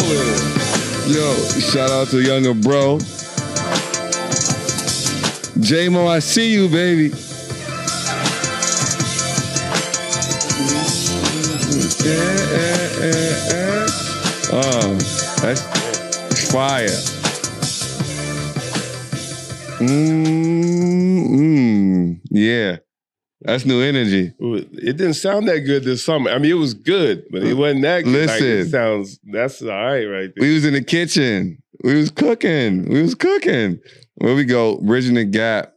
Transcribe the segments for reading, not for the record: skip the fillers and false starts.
Yo, shout out to younger bro. J-Mo, I see you, baby. That's fire. Yeah. That's new energy. It didn't sound that good this summer. I mean, it was good, but it wasn't that good. Listen. Like, that's all right right there. We was in the kitchen. We was cooking. Where we go? Bridging the gap.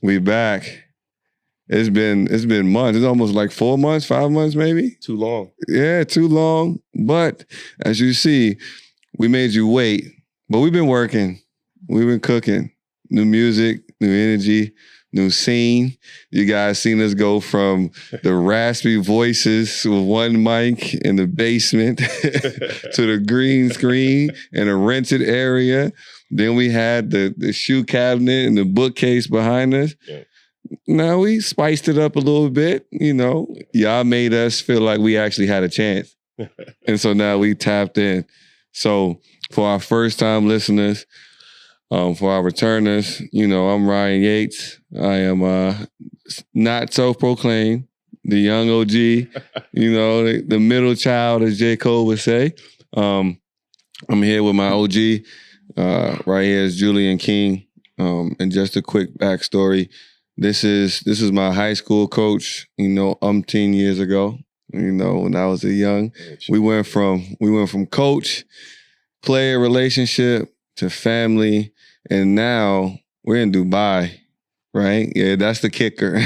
We back. It's been months. It's almost like 4 months, 5 months maybe. Too long. Yeah, too long. But as you see, we made you wait. But we've been working. We've been cooking. New music, new energy, new scene. You guys seen us go from the raspy voices with one mic in the basement to the green screen in a rented area. Then we had the shoe cabinet and the bookcase behind us. Yeah. Now we spiced it up a little bit. You know, y'all made us feel like we actually had a chance. And so now we tapped in. So for our first time listeners, for our returners, you know, I'm Ryan Yates. I am not self-proclaimed, the young OG, you know, the middle child, as J. Cole would say. I'm here with my OG. Right here is Julian King. And just a quick backstory. This is my high school coach, you know, umpteen years ago. You know, when I was a young, we went from coach, player relationship to family, and now we're in Dubai, right? Yeah, that's the kicker.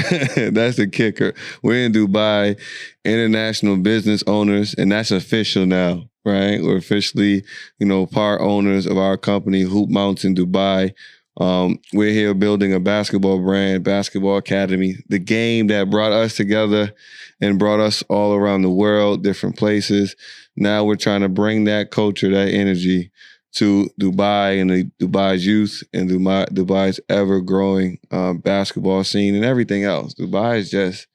That's the kicker. We're in Dubai, international business owners, and that's official now, right? We're officially, you know, part owners of our company, Hoop Mountain Dubai. We're here building a basketball brand, basketball academy, the game that brought us together and brought us all around the world, different places. Now we're trying to bring that culture, that energy to Dubai and Dubai's youth and Dubai's ever-growing basketball scene and everything else. Dubai is just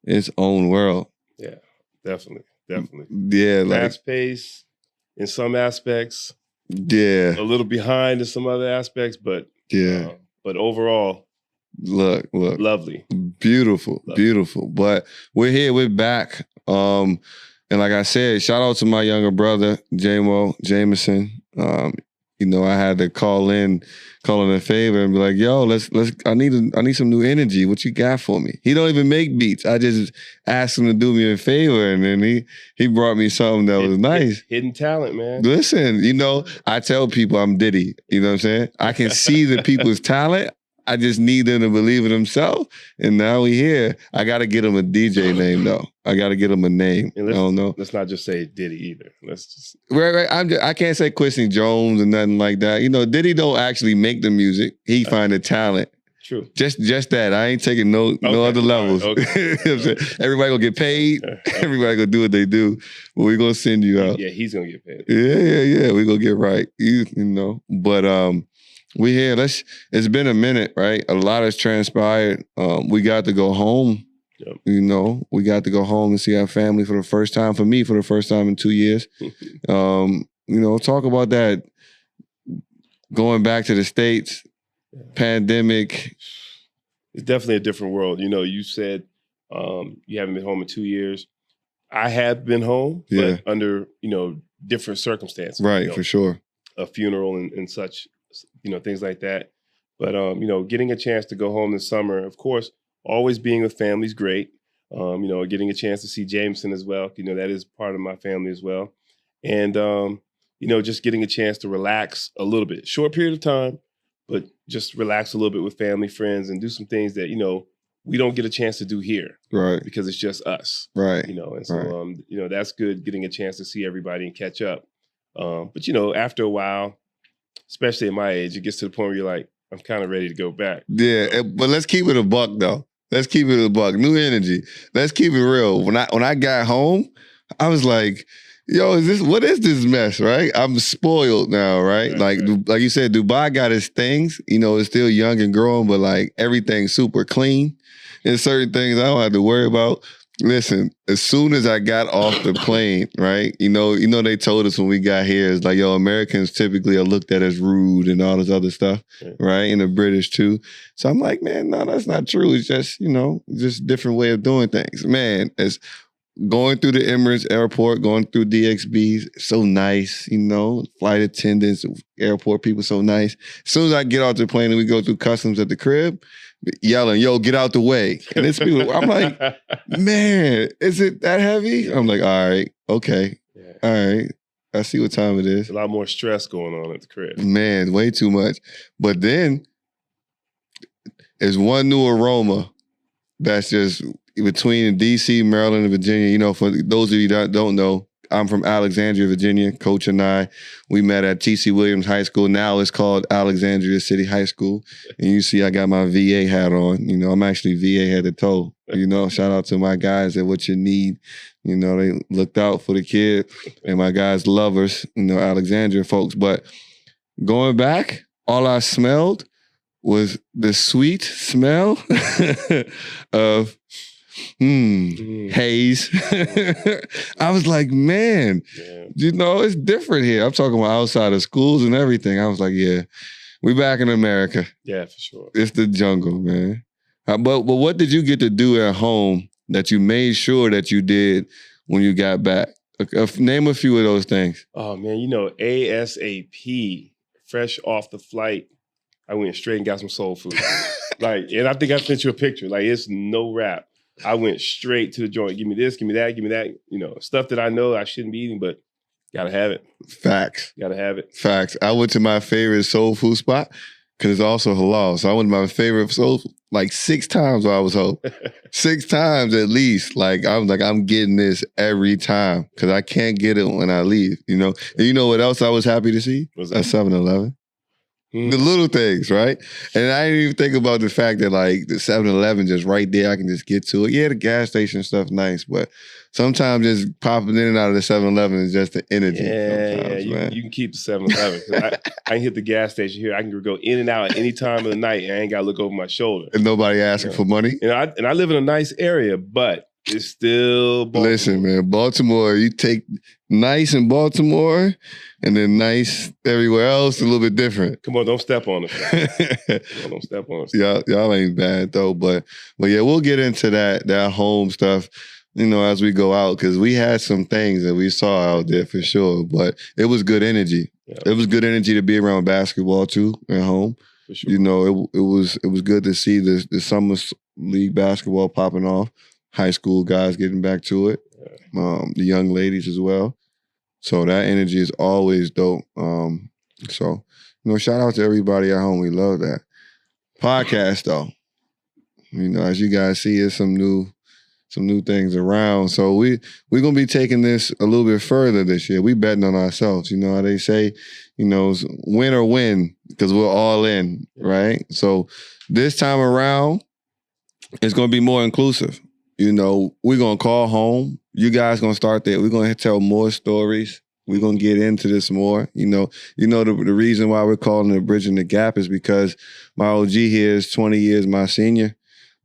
its own world. Yeah, definitely. Yeah, fast pace in some aspects. Yeah. A little behind in some other aspects, but yeah. But overall, look. Lovely. Beautiful. But we're here, we're back. And like I said, shout out to my younger brother, J-Mo Jameson. You know, I had to call in a favor and be like, yo, I need some new energy. What you got for me? He don't even make beats. I just asked him to do me a favor, and then he brought me something that was nice. Hidden talent, man. Listen, you know, I tell people I'm Diddy. You know what I'm saying? I can see the people's talent. I just need them to believe in themselves. And now we here. I got to get him a DJ name, though. I got to get him a name. I don't know. Let's not just say Diddy either. Let's just... Right. I can't say Quincy Jones or nothing like that. You know, Diddy don't actually make the music. He find the talent. True. Just that. I ain't taking no other levels. Right, okay. You know what I'm saying? Everybody gonna get paid. Everybody gonna do what they do. But we gonna send you out. Yeah, he's gonna get paid. Yeah. We gonna get right. You know. But we here. It's been a minute, right? A lot has transpired. We got to go home. Yep. You know, we got to go home and see our family for the first time. For me, for the first time in 2 years. You know, talk about that. Going back to the States, pandemic. It's definitely a different world. You know, you said you haven't been home in 2 years. I have been home, but under, you know, different circumstances. Right, you know, for sure. A funeral and such. You know, things like that. But, you know, getting a chance to go home this summer, of course, always being with family is great. You know, getting a chance to see Jameson as well. You know, that is part of my family as well. And, you know, just getting a chance to relax a little bit. Short period of time, but just relax a little bit with family, friends, and do some things that, you know, we don't get a chance to do here. Right. Because it's just us. Right. You know, and so, you know, that's good, getting a chance to see everybody and catch up. But, you know, after a while, especially at my age, it gets to the point where you're like, I'm kind of ready to go back. Yeah, but let's keep it a buck, though. Let's keep it a buck. New energy. Let's keep it real. When I got home, I was like, yo, what is this mess, right? I'm spoiled now, right? Like you said, Dubai got its things. You know, it's still young and growing, but like everything's super clean. And certain things I don't have to worry about. Listen, as soon as I got off the plane, right? They told us when we got here, it's like, yo, Americans typically are looked at as rude and all this other stuff, right? And the British too. So I'm like, man, no, that's not true. It's just, just a different way of doing things. Man, it's going through the Emirates airport, going through DXB, so nice, flight attendants, airport people, so nice. As soon as I get off the plane and we go through customs at the crib, yelling, yo, get out the way. And it's people, I'm like, man, is it that heavy? I'm like, all right, okay, all right. I see what time it is. A lot more stress going on at the crib. Man, way too much. But then there's one new aroma that's just between DC, Maryland, and Virginia. For those of you that don't know, I'm from Alexandria, Virginia. Coach and I, we met at T.C. Williams High School. Now it's called Alexandria City High School. And you see I got my VA hat on. I'm actually VA head to toe. Shout out to my guys at What You Need. They looked out for the kid. And my guys lovers, Alexandria folks. But going back, all I smelled was the sweet smell of haze. I was like, man, it's different here. I'm talking about outside of schools and everything. I was like, yeah, we back in America. Yeah, for sure. It's the jungle, man. But what did you get to do at home that you made sure that you did when you got back? Name a few of those things. Oh, man, ASAP, fresh off the flight, I went straight and got some soul food. And I think I sent you a picture. It's no wrap. I went straight to the joint. Give me this, give me that, give me that. Stuff that I know I shouldn't be eating, but gotta have it. Facts. Gotta have it. Facts. I went to my favorite soul food spot because it's also halal. So I went to my favorite soul food 6 times while I was home. 6 times at least. I was like, I'm getting this every time because I can't get it when I leave, And you know what else I was happy to see? A 7-Eleven. The little things, right? And I didn't even think about the fact that the 7-Eleven just right there, I can just get to it. Yeah, the gas station stuff nice, but sometimes just popping in and out of the 7-Eleven is just the energy. Yeah, you can keep the 7-Eleven. I can hit the gas station here. I can go in and out at any time of the night, and I ain't got to look over my shoulder. And nobody asking for money. And I live in a nice area, but it's still Baltimore. Listen, man, Baltimore, you take nice in Baltimore and then nice everywhere else, a little bit different. Come on, don't step on us. Don't step on us. Y'all ain't bad though, but yeah, we'll get into that home stuff, as we go out, because we had some things that we saw out there for sure, but it was good energy. Yeah. It was good energy to be around basketball too at home. For sure. It was good to see the summer league basketball popping off. High school guys getting back to it, the young ladies as well. So that energy is always dope. So shout out to everybody at home. We love that. Podcast though, as you guys see, there's some new things around. So we're gonna be taking this a little bit further this year. We betting on ourselves. How they say, it's win or win because we're all in, right? So this time around, it's gonna be more inclusive. We're going to call home. You guys going to start there. We're going to tell more stories. We're going to get into this more. The reason why we're calling it Bridging the Gap is because my OG here is 20 years my senior.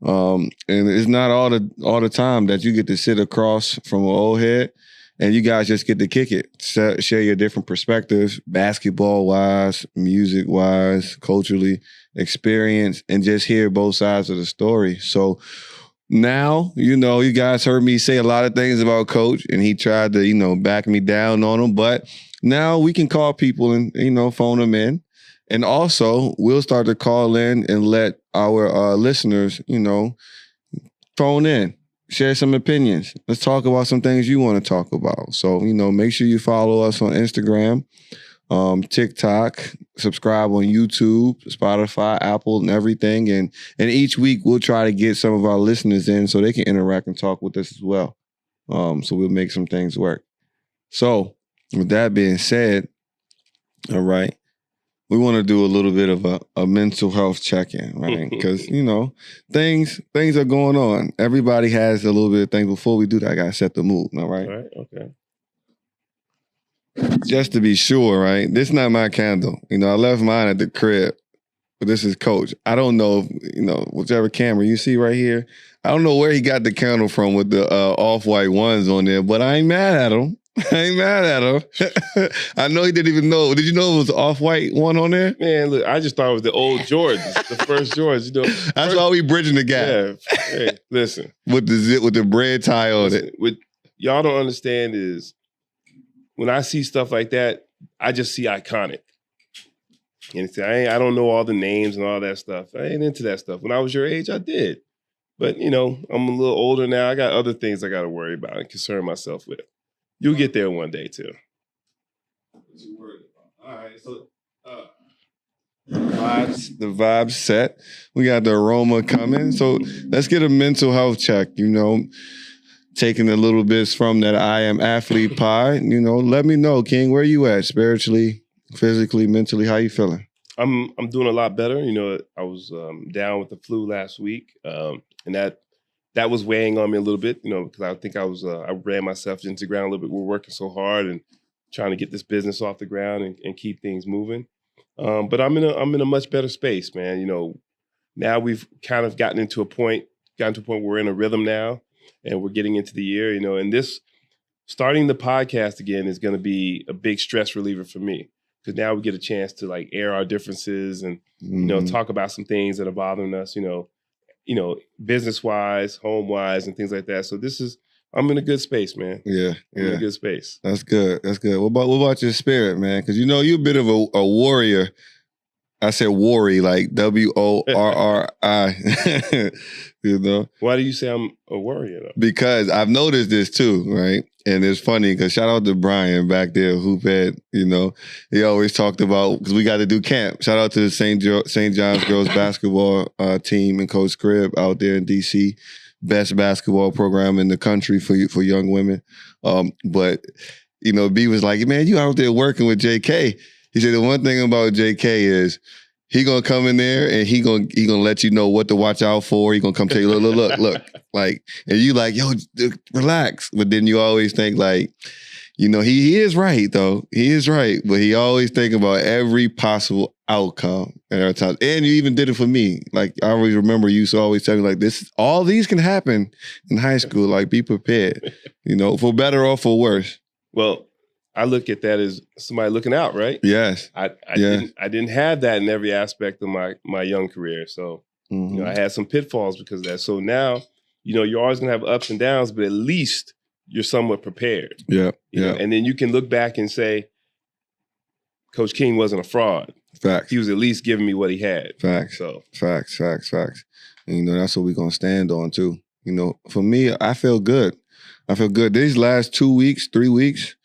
And it's not all the time that you get to sit across from an old head and you guys just get to kick it, share your different perspectives, basketball-wise, music-wise, culturally, experience, and just hear both sides of the story. So now, you guys heard me say a lot of things about Coach, and he tried to, back me down on them. But now we can call people and, phone them in. And also, we'll start to call in and let our listeners, phone in, share some opinions. Let's talk about some things you want to talk about. So, make sure you follow us on Instagram, TikTok, subscribe on YouTube, Spotify, Apple, and everything. And each week we'll try to get some of our listeners in so they can interact and talk with us as well. So we'll make some things work. So with that being said, all right, we want to do a little bit of a mental health check-in, right? Because, things are going on. Everybody has a little bit of things. Before we do that, I got to set the mood, all right? All right, okay. Just to be sure, right? This is not my candle. I left mine at the crib. but this is Coach. I don't know if, whichever camera you see right here, I don't know where he got the candle from with the off-white ones on there, but I ain't mad at him. I ain't mad at him. I know he didn't even know. Did you know it was off-white one on there? Man, look, I just thought it was the old Jordans, the first Jordans. That's why we bridging the gap. Yeah. Hey, listen. With the bread tie on it. What y'all don't understand is when I see stuff like that, I just see iconic. And I don't know all the names and all that stuff. I ain't into that stuff. When I was your age, I did. But, I'm a little older now. I got other things I got to worry about and concern myself with. You'll get there one day, too. What you worried about? All right, so the vibes set. We got the aroma coming. So let's get a mental health check, taking a little bit from that I Am Athlete pie. Let me know, King, where you at spiritually, physically, mentally? How you feeling? I'm doing a lot better. I was down with the flu last week, and that was weighing on me a little bit. Because I think I ran myself into the ground a little bit. We're working so hard and trying to get this business off the ground and keep things moving. But I'm in a much better space, man. Now we've kind of gotten to a point where we're in a rhythm now, and we're getting into the year. And this starting the podcast again is going to be a big stress reliever for me. Because now we get a chance to air our differences and talk about some things that are bothering us, business wise, home wise, and things like that. So I'm in a good space, man. Yeah, I'm in a good space. That's good. What about your spirit, man? Because you're a bit of a warrior. I said worry, like WORRI. Why do you say I'm a warrior though? Because I've noticed this too, right? And it's funny because shout out to Brian back there, Hoophead. He always talked about, because we got to do camp. Shout out to the St. John's girls basketball team and Coach Cribb out there in DC. Best basketball program in the country for young women. But B was like, man, you out there working with JK. He said the one thing about JK is he gonna come in there and he gonna let you know what to watch out for. He gonna come tell you, look, and you like, yo, relax. But then you always think he is right though. He is right, but he always think about every possible outcome at every time. And you even did it for me. I always remember you used to always tell me all these can happen in high school. Be prepared, for better or for worse. Well, I look at that as somebody looking out, right? Yes. I didn't have that in every aspect of my young career. So, I had some pitfalls because of that. So now, you're always going to have ups and downs, but at least you're somewhat prepared. Yeah. And then you can look back and say, Coach King wasn't a fraud. Facts. He was at least giving me what he had. Facts. So Facts. And, that's what we're going to stand on too. For me, I feel good. These last 2 weeks, 3 weeks,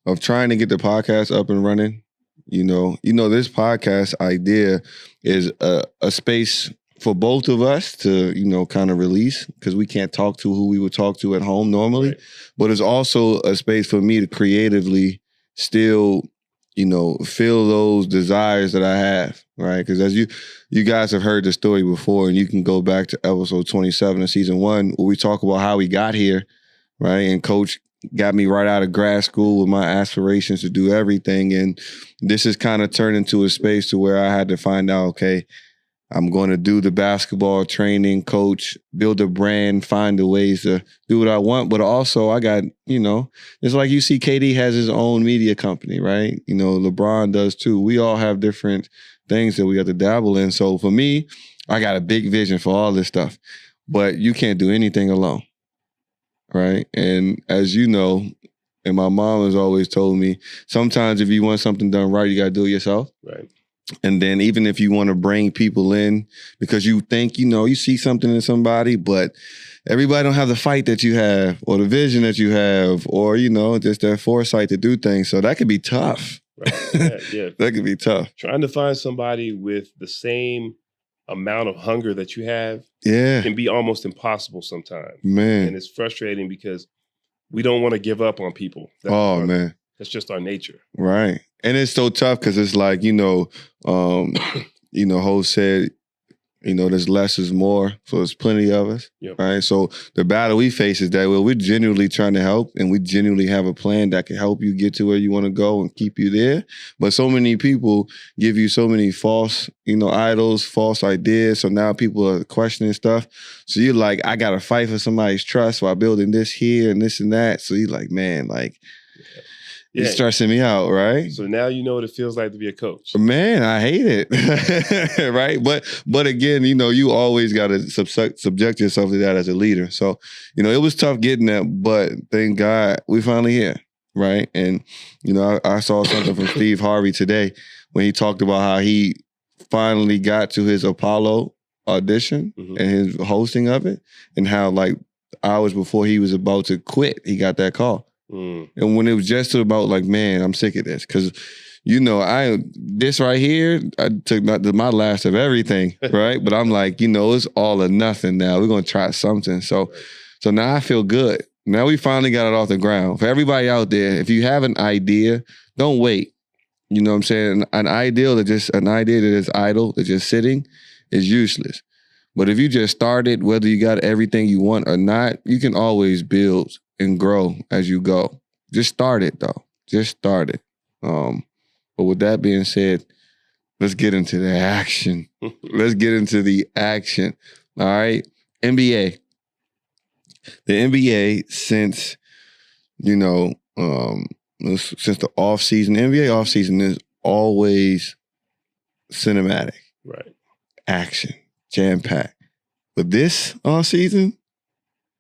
of trying to get the podcast up and running, this podcast idea is a space for both of us to, kind of release, because we can't talk to who we would talk to at home normally. Right. But it's also a space for me to creatively still, feel those desires that I have, right? Because as you guys have heard the story before, and you can go back to episode 27 of season 1, where we talk about how we got here, right? And Coach got me right out of grad school with my aspirations to do everything. And this has kind of turned into a space to where I had to find out, okay, I'm going to do the basketball training, coach, build a brand, find the ways to do what I want. But also I got, it's like you see KD has his own media company, right? LeBron does too. We all have different things that we got to dabble in. So for me, I got a big vision for all this stuff, but you can't do anything alone. Right. And as you know, and my mom has always told me, sometimes if you want something done right, you got to do it yourself. Right. And then even if you want to bring people in because you think, you see something in somebody, but everybody don't have the fight that you have or the vision that you have or, just that foresight to do things. So that could be tough. Right. Yeah. That could be tough. Trying to find somebody with the same amount of hunger that you have can be almost impossible sometimes. Man. And it's frustrating because we don't want to give up on people. Man. That's just our nature. Right. And it's so tough because it's like, Ho said, there's less is more, so there's plenty of us, Yep. right? So the battle we face is that we're genuinely trying to help, and we genuinely have a plan that can help you get to where you want to go and keep you there. But so many people give you so many false, idols, false ideas. So now people are questioning stuff. So you're like, I got to fight for somebody's trust while building this here and this and that. So you're like, man, it's stressing me out, right? So now you know what it feels like to be a coach. Man, I hate it, right? But again, you always got to subject yourself to that as a leader. So, it was tough getting that, but thank God we finally here, right? And, I saw something from Steve Harvey today when he talked about how he finally got to his Apollo audition and his hosting of it, and how hours before he was about to quit, he got that call. And when it was just about man, I'm sick of this. Because, this right here, I took my last of everything, right? But I'm like, it's all or nothing now. We're going to try something. So now I feel good. Now we finally got it off the ground. For everybody out there, if you have an idea, don't wait. You know what I'm saying? An idea that is idle, that's just sitting, is useless. But if you just started, whether you got everything you want or not, you can always build and grow as you go. Just start it, though. Just start it. But with that being said, let's get into the action. Let's get into the action. All right? NBA. The NBA, since the offseason, NBA offseason is always cinematic. Right. Action. Jam-packed. But this offseason,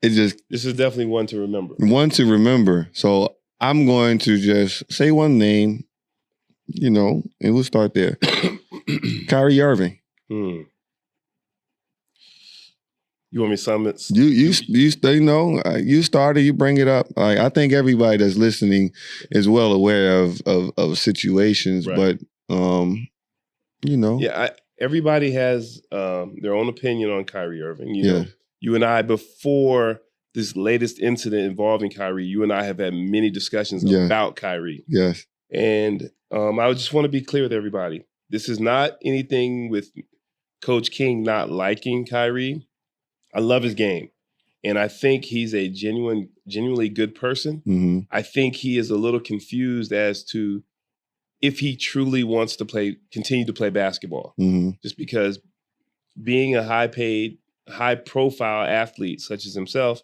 this is definitely one to remember. One to remember. So I'm going to just say one name, and we'll start there. Kyrie Irving. You want me to sum it? You started, you bring it up. I think everybody that's listening is well aware of situations, right. But Yeah, everybody has their own opinion on Kyrie Irving. You know, you and I, before this latest incident involving Kyrie, you and I have had many discussions about Kyrie. Yes. And I just want to be clear with everybody. This is not anything with Coach King not liking Kyrie. I love his game. And I think he's a genuinely good person. Mm-hmm. I think he is a little confused as to if he truly wants to continue to play basketball. Mm-hmm. Just because being a high-paid, high-profile athlete such as himself,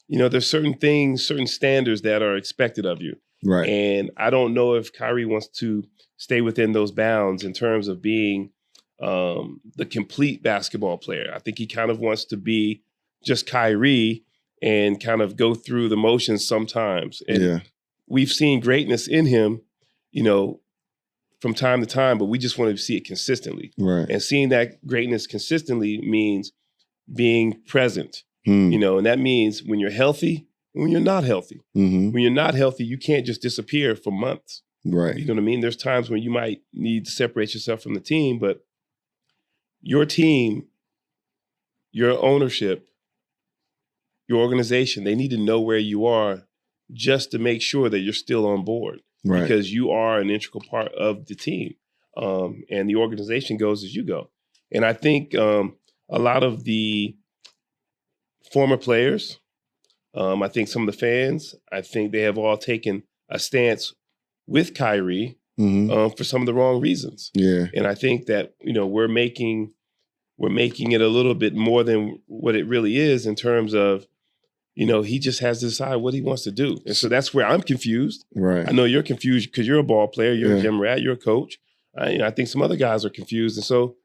there's certain standards that are expected of you. Right. And I don't know if Kyrie wants to stay within those bounds in terms of being the complete basketball player. I think he kind of wants to be just Kyrie and kind of go through the motions sometimes. And we've seen greatness in him, from time to time, but we just want to see it consistently. Right. And seeing that greatness consistently means being present, and that means when you're healthy and when you're not healthy. Mm-hmm. When you're not healthy, you can't just disappear for months. Right. You know what I mean? There's times when you might need to separate yourself from the team, but your team, your ownership, your organization, they need to know where you are just to make sure that you're still on board. Right. Because you are an integral part of the team. And the organization goes as you go. And I think a lot of the former players, I think some of the fans, I think they have all taken a stance with Kyrie for some of the wrong reasons. Yeah. And I think that, we're making it a little bit more than what it really is in terms of, he just has to decide what he wants to do. And so that's where I'm confused. Right. I know you're confused because you're a ball player, you're a gym rat, you're a coach. I think some other guys are confused. And so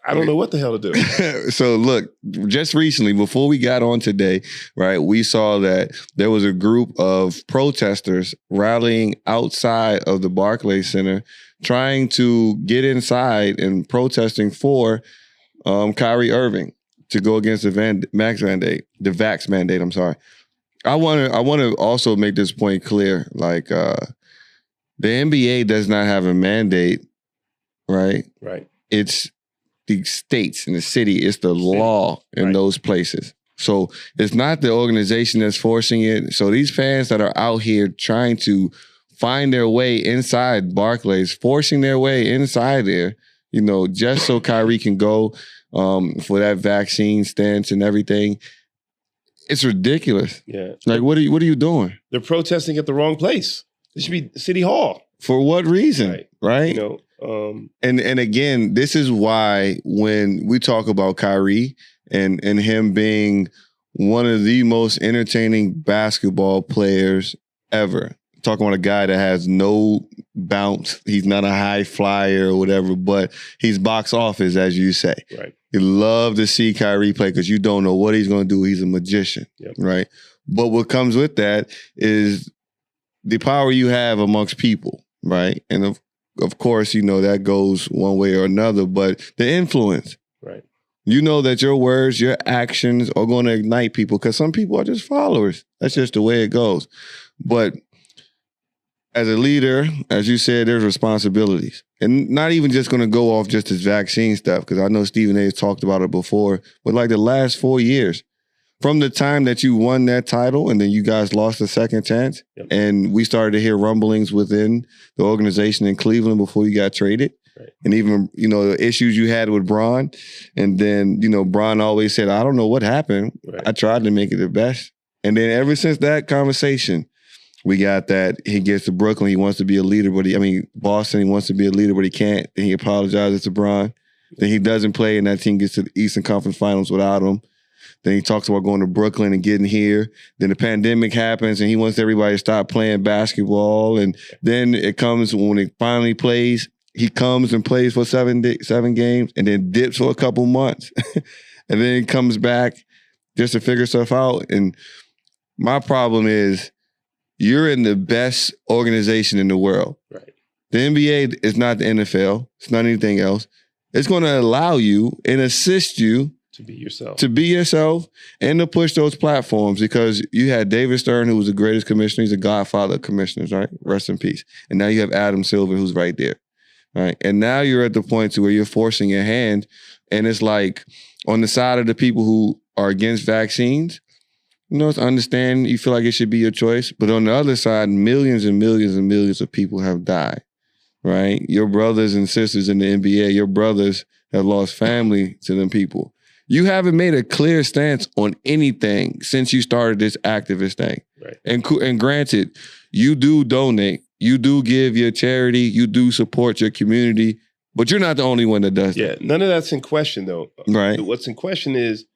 I don't know what the hell to do. So look, just recently, before we got on today, right, we saw that there was a group of protesters rallying outside of the Barclays Center, trying to get inside and protesting for Kyrie Irving to go against the vax mandate. I'm sorry. I want to also make this point clear. The NBA does not have a mandate, right? Right. It's the states and the city. It's the law in those places. So it's not the organization that's forcing it. So these fans that are out here trying to find their way inside Barclays, forcing their way inside there, just so Kyrie can go for that vaccine stance and everything. It's ridiculous. Yeah. Like, what are you doing? They're protesting at the wrong place. It should be City Hall. For what reason? Right? And again, this is why when we talk about Kyrie and him being one of the most entertaining basketball players ever, talking about a guy that has no bounce, he's not a high flyer or whatever, but he's box office, as you say. Right. You love to see Kyrie play because you don't know what he's going to do. He's a magician, right? But what comes with that is the power you have amongst people, right? And of course, that goes one way or another, but the influence. Right. You know that your words, your actions are going to ignite people because some people are just followers. That's just the way it goes. But as a leader, as you said, there's responsibilities. And not even just going to go off just this vaccine stuff, because I know Stephen A. talked about it before, but like the last 4 years, from the time that you won that title and then you guys lost the second chance, and we started to hear rumblings within the organization in Cleveland before you got traded. Right. And even, the issues you had with Bron. And then, Bron always said, I don't know what happened. Right. I tried to make it the best. And then ever since that conversation, we got that he gets to Brooklyn, he wants to be a leader, but Boston, he wants to be a leader, but he can't. Then he apologizes to Bron. Then he doesn't play, and that team gets to the Eastern Conference Finals without him. Then he talks about going to Brooklyn and getting here. Then the pandemic happens, and he wants everybody to stop playing basketball. And then it comes when he finally plays. He comes and plays for 7 games, and then dips for a couple months, and then he comes back just to figure stuff out. And my problem is, you're in the best organization in the world. Right. The NBA is not the NFL. It's not anything else. It's going to allow you and assist you to be yourself. And to push those platforms, because you had David Stern, who was the greatest commissioner. He's a godfather of commissioners, right? Rest in peace. And now you have Adam Silver, who's right there. Right. And now you're at the point to where you're forcing your hand. And it's like on the side of the people who are against vaccines, it's understand you feel like it should be your choice. But on the other side, millions and millions and millions of people have died, right? Your brothers and sisters in the NBA, your brothers have lost family to them people. You haven't made a clear stance on anything since you started this activist thing. Right. And granted, you do donate, you do give your charity, you do support your community, but you're not the only one that does that. Yeah, none of that's in question, though. Right. What's in question is,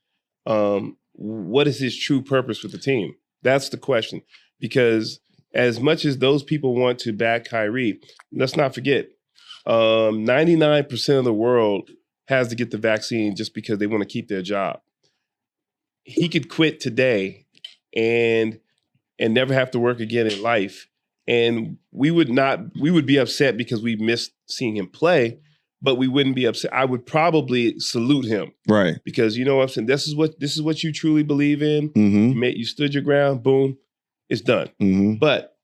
what is his true purpose with the team? That's the question. Because as much as those people want to back Kyrie, let's not forget, 99% of the world has to get the vaccine just because they want to keep their job. He could quit today and never have to work again in life. And we would be upset because we missed seeing him play, but we wouldn't be upset. I would probably salute him. Right. Because you know what I'm saying? This is what you truly believe in. Mm-hmm. You stood your ground, boom, it's done. Mm-hmm. But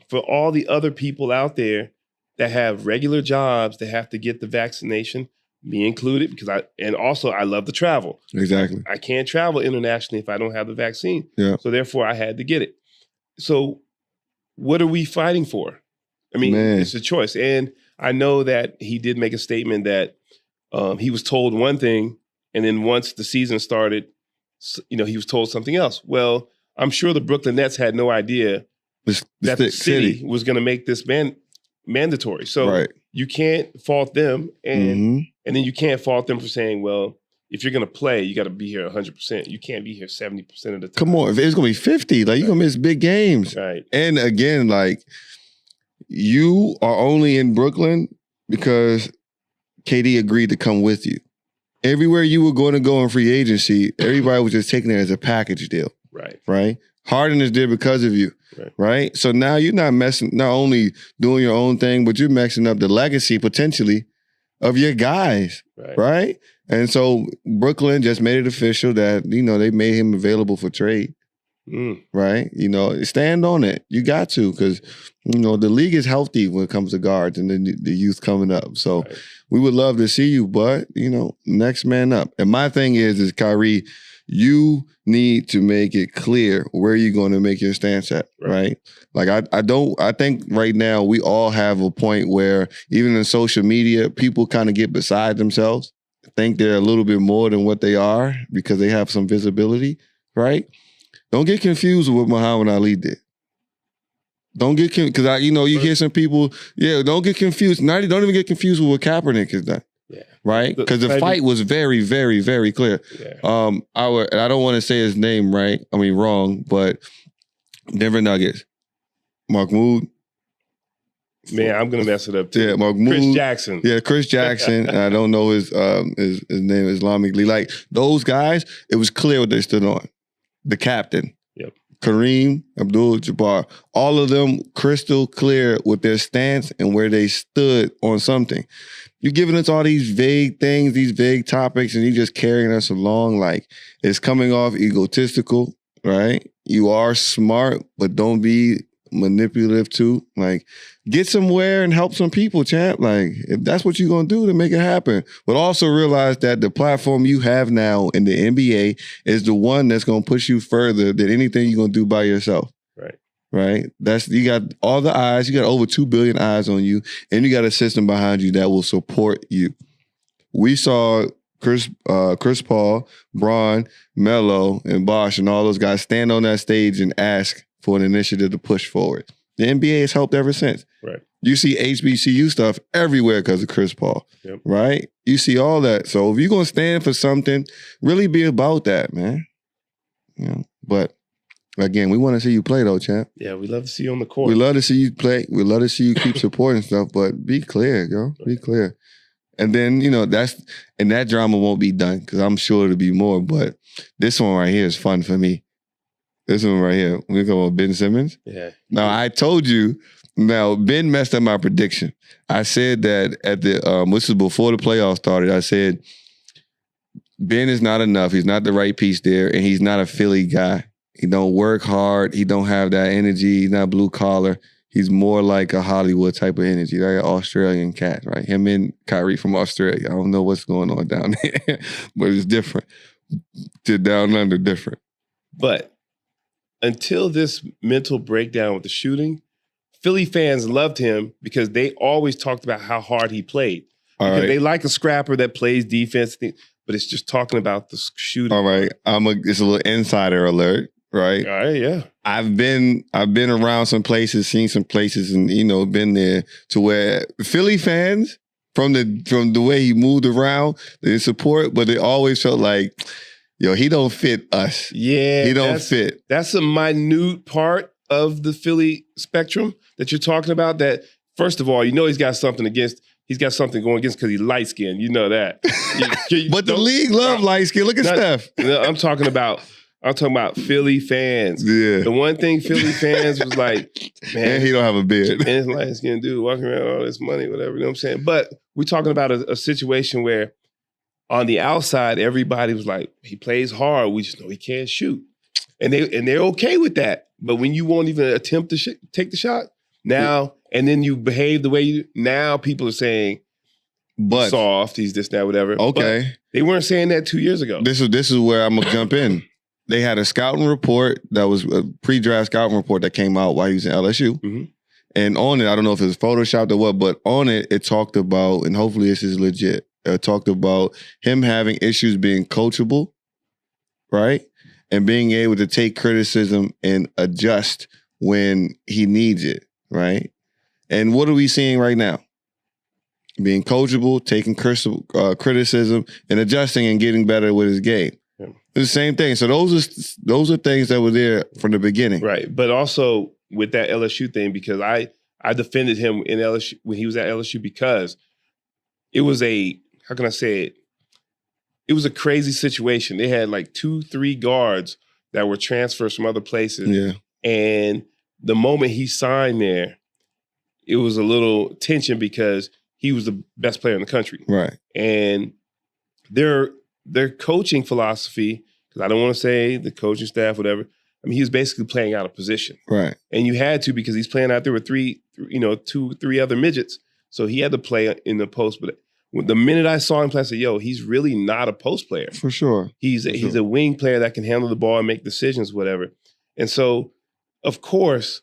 for all the other people out there that have regular jobs that have to get the vaccination, me included, because I love to travel. Exactly. I can't travel internationally if I don't have the vaccine. Yeah. So therefore I had to get it. So what are we fighting for? I mean, It's a choice. And I know that he did make a statement that he was told one thing, and then once the season started, he was told something else. Well, I'm sure the Brooklyn Nets had no idea that the city was going to make this mandatory. So you can't fault them, and then you can't fault them for saying, well, if you're going to play, you got to be here 100%. You can't be here 70% of the time. Come on, if it's going to be 50, like you're going to miss big games. Right. And again, like you are only in Brooklyn because KD agreed to come with you. Everywhere you were going to go in free agency, everybody was just taking it as a package deal. Right. Right. Harden is there because of you. Right. So now you're not only doing your own thing, but you're messing up the legacy potentially of your guys. Right. And so Brooklyn just made it official that, they made him available for trade. Right. Stand on it. You got to, because, the league is healthy when it comes to guards and the youth coming up. So we would love to see you, but, next man up. And my thing is Kyrie, you need to make it clear where you're going to make your stance at, right? Like I think right now we all have a point where even in social media, people kind of get beside themselves, think they're a little bit more than what they are because they have some visibility, right? Don't get confused with what Muhammad Ali did. Don't get because you hear some people, don't get confused. Don't even get confused with what Kaepernick has done. Yeah. Right? Because the fight was very, very, very clear. Yeah. I don't want to say his name wrong, but Denver Nuggets. Mahmoud. Man, I'm gonna mess it up too. Yeah, Mahmoud. Chris Jackson. Yeah, Chris Jackson. I don't know his name Islamically. Like those guys, it was clear what they stood on. The captain. Yep. Kareem Abdul-Jabbar. All of them crystal clear with their stance and where they stood on something. You're giving us all these vague things, these vague topics, and you're just carrying us along like it's coming off egotistical, right? You are smart, but don't be manipulative too. Like, get somewhere and help some people, champ. Like, if that's what you're going to do to make it happen. But also realize that the platform you have now in the NBA is the one that's going to push you further than anything you're going to do by yourself. Right? You got all the eyes. You got over 2 billion eyes on you, and you got a system behind you that will support you. We saw Chris Paul, Bron, Melo, and Bosh, and all those guys stand on that stage and ask for an initiative to push forward. The NBA has helped ever since. Right. You see HBCU stuff everywhere because of Chris Paul. Yep. Right? You see all that. So if you're gonna stand for something, really be about that, man. But again, we want to see you play though, champ. Yeah, we love to see you on the court. We love to see you play. We love to see you keep supporting stuff, but be clear, yo. Be clear. And then, that drama won't be done because I'm sure it'll be more, but this one right here is fun for me. This one right here. We're going about Ben Simmons. Yeah. Now, I told you, Ben messed up my prediction. I said that at this is before the playoffs started, I said, Ben is not enough. He's not the right piece there, and he's not a Philly guy. He don't work hard. He don't have that energy. He's not blue collar. He's more like a Hollywood type of energy, like an Australian cat, right? Him and Kyrie from Australia. I don't know what's going on down there, but it's different. Down under, different. But until this mental breakdown with the shooting, Philly fans loved him because they always talked about how hard he played. Because they like a scrapper that plays defense, but it's just talking about the shooting. All right, it's a little insider alert. Right. All right. Yeah. I've been around some places, seen some places, and been there to where Philly fans from the way he moved around, they support, but they always felt like, he don't fit us. Yeah, he don't fit. That's a minute part of the Philly spectrum that you're talking about. That first of all, he's got something going against because he's light skinned. You know that. But the league love light skin. Look at Steph. I'm talking about Philly fans. Yeah. The one thing Philly fans was like, man, and he don't have a beard. And it's light skinned dude walking around all this money, whatever. You know what I'm saying? But we're talking about a situation where on the outside, everybody was like, he plays hard. We just know he can't shoot. And they're okay with that. But when you won't even attempt to take the shot, now, and then you behave the way now people are saying, but soft, he's this, that, whatever. Okay. But they weren't saying that 2 years ago. This is where I'm going to jump in. They had a scouting report that was a pre-draft scouting report that came out while he was in LSU. Mm-hmm. And on it, I don't know if it was Photoshopped or what, but on it, it talked about, and hopefully this is legit, it talked about him having issues being coachable, right? And being able to take criticism and adjust when he needs it, right? And what are we seeing right now? Being coachable, taking criticism, and adjusting and getting better with his game. Yeah. It's the same thing. So those are things that were there from the beginning. Right. But also with that LSU thing, because I defended him in LSU when he was at LSU because it was how can I say it? It was a crazy situation. They had like 2-3 guards that were transfers from other places. Yeah. And the moment he signed there, it was a little tension because he was the best player in the country. Right. And their coaching philosophy, because I don't want to say the coaching staff, whatever. I mean, he was basically playing out of position. Right. And you had to because he's playing out there with 2-3 other midgets. So he had to play in the post. But the minute I saw him play, I said, yo, he's really not a post player. For sure. He's a wing player that can handle the ball and make decisions, whatever. And so, of course,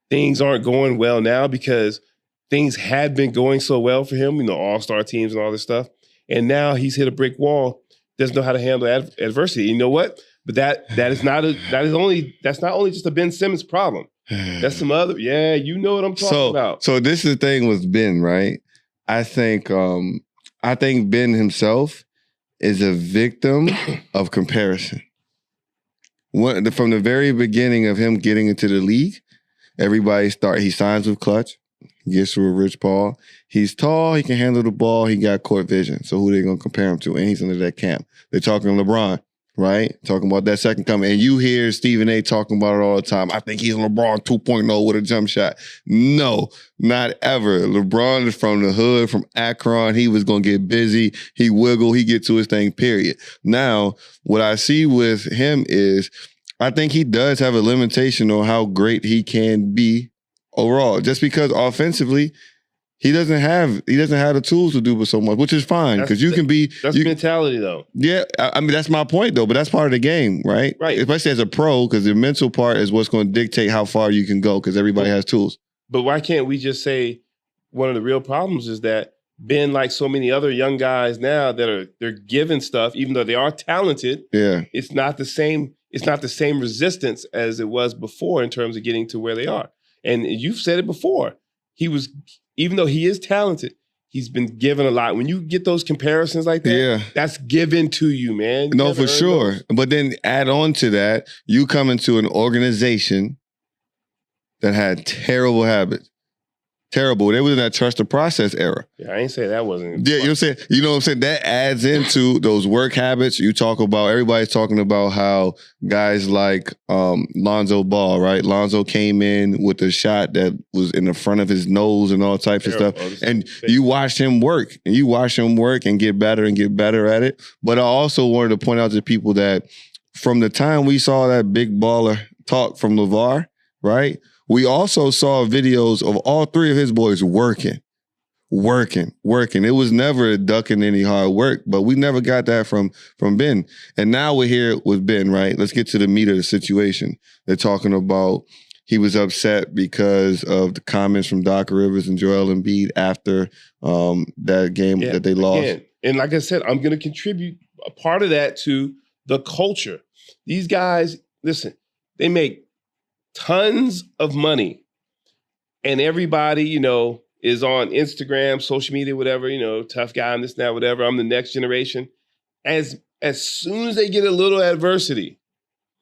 things aren't going well now because things had been going so well for him, all-star teams and all this stuff. And now he's hit a brick wall, doesn't know how to handle adversity. You know what? But that's not only just a Ben Simmons problem. That's some other, you know what I'm talking about. So this is the thing with Ben, right? I think Ben himself is a victim of comparison. From the very beginning of him getting into the league, he signs with Clutch, gets to a Rich Paul. He's tall, he can handle the ball, he got court vision. So who they gonna compare him to? And he's under that camp. They're talking LeBron, right? Talking about that second coming. And you hear Stephen A. talking about it all the time. I think he's LeBron 2.0 with a jump shot. No, not ever. LeBron is from the hood, from Akron. He was going to get busy. He wiggle. He get to his thing, period. Now, what I see with him is I think he does have a limitation on how great he can be overall. Just because offensively, he doesn't have the tools to do so much, which is fine because you can be. That's mentality, though. Yeah, I mean that's my point, though. But that's part of the game, right? Right. Especially as a pro, because the mental part is what's going to dictate how far you can go. Because everybody has tools. But why can't we just say one of the real problems is that Ben, like so many other young guys now, they're given stuff, even though they are talented. Yeah, it's not the same. It's not the same resistance as it was before in terms of getting to where they are. And you've said it before. Even though he is talented, he's been given a lot. When you get those comparisons like that, that's given to you, man. No, for sure. But then add on to that, you come into an organization that had terrible habits. Terrible. They was in that trust the process era. Yeah, I ain't say that wasn't. Yeah, you know what I'm saying? You know what I'm saying? That adds into those work habits. You talk about, everybody's talking about how guys like Lonzo Ball, right? Lonzo came in with a shot that was in the front of his nose and all types of stuff. And you watched him work. And you watched him work and get better at it. But I also wanted to point out to people that from the time we saw that big baller talk from LeVar, right? We also saw videos of all three of his boys working. It was never ducking any hard work, but we never got that from Ben. And now we're here with Ben, right? Let's get to the meat of the situation. They're talking about he was upset because of the comments from Doc Rivers and Joel Embiid after that game that they lost. Again. And like I said, I'm going to contribute a part of that to the culture. These guys, listen, they make tons of money, and everybody, is on Instagram, social media, whatever, tough guy, and this, that, whatever. I'm the next generation. As soon as they get a little adversity,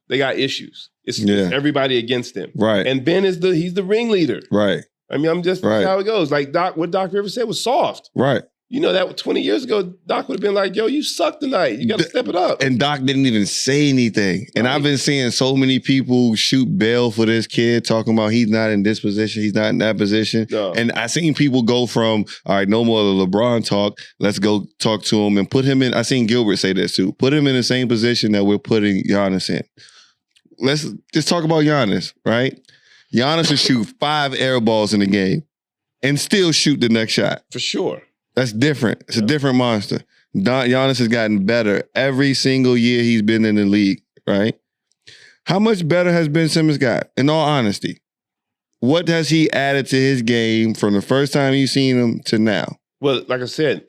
they got issues. It's everybody against them. Right. And Ben he's the ringleader. Right. I mean, that's how it goes. Like what Doc Rivers said was soft. Right. That 20 years ago, Doc would have been like, yo, you suck tonight. You got to step it up. And Doc didn't even say anything. And I've been seeing so many people shoot bail for this kid, talking about he's not in this position, he's not in that position. No. And I seen people go from, all right, no more the LeBron talk. Let's go talk to him and put him in. I seen Gilbert say this too. Put him in the same position that we're putting Giannis in. Let's just talk about Giannis, right? Giannis will shoot 5 air balls in the game and still shoot the next shot. For sure. That's different. It's a different monster. Giannis has gotten better every single year he's been in the league, right? How much better has Ben Simmons got, in all honesty? What has he added to his game from the first time you've seen him to now? Well, like I said,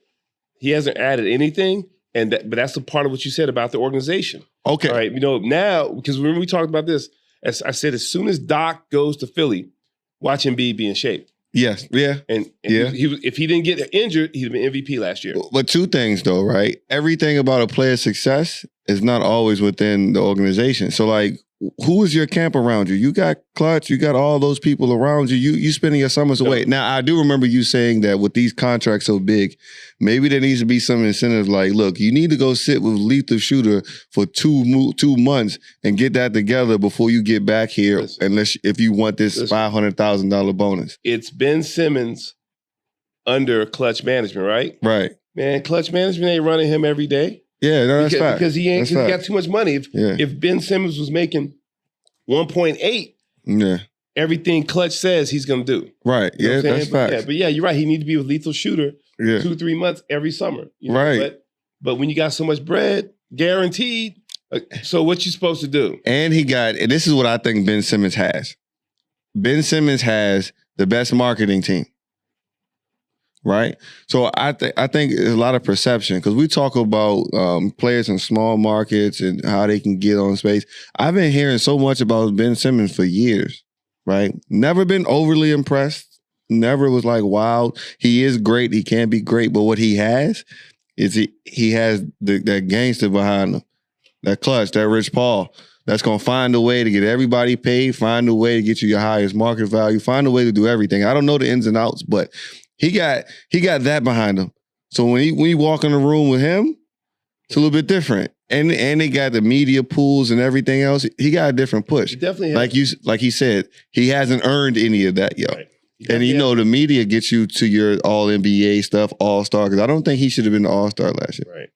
he hasn't added anything, but that's a part of what you said about the organization. Okay. All right, now, because remember we talked about this, as I said, as soon as Doc goes to Philly, watch Embiid be in shape. Yes, yeah. And if he didn't get injured, he'd have been MVP last year. But two things, though, right? Everything about a player's success is not always within the organization. So, like, who is your camp around you? You got Clutch, you got all those people around you. You spending your summers away. Now, I do remember you saying that with these contracts so big, maybe there needs to be some incentives like, look, you need to go sit with Lethal Shooter for 2 months and get that together before you get back here, if you want this $500,000 bonus. It's Ben Simmons under Clutch management, right? Right. Man, Clutch management ain't running him every day. Yeah, no, that's fact. Because he got too much money. If Ben Simmons was making 1.8, everything Clutch says he's going to do. Right. You know Yeah, that's facts. Yeah, but yeah, you're right. He needs to be a lethal shooter Yeah. 2-3 months every summer. You know? Right. But when you got so much bread, guaranteed, so what you supposed to do? And this is what I think Ben Simmons has. Ben Simmons has the best marketing team. Right? So I think there's a lot of perception because we talk about players in small markets and how they can get on space. I've been hearing so much about Ben Simmons for years, right? Never been overly impressed. Never was like, wow, he is great. He can be great. But what he has is he has that gangster behind him, that Clutch, that Rich Paul. That's going to find a way to get everybody paid, find a way to get you your highest market value, find a way to do everything. I don't know the ins and outs, but he got that behind him. So when you walk in the room with him, it's a little bit different. And they got the media pools and everything else. He got a different push. He definitely has. Like he said, he hasn't earned any of that, yo. Right. And the media gets you to your all NBA stuff, all-star, because I don't think he should have been the all-star last year. Right.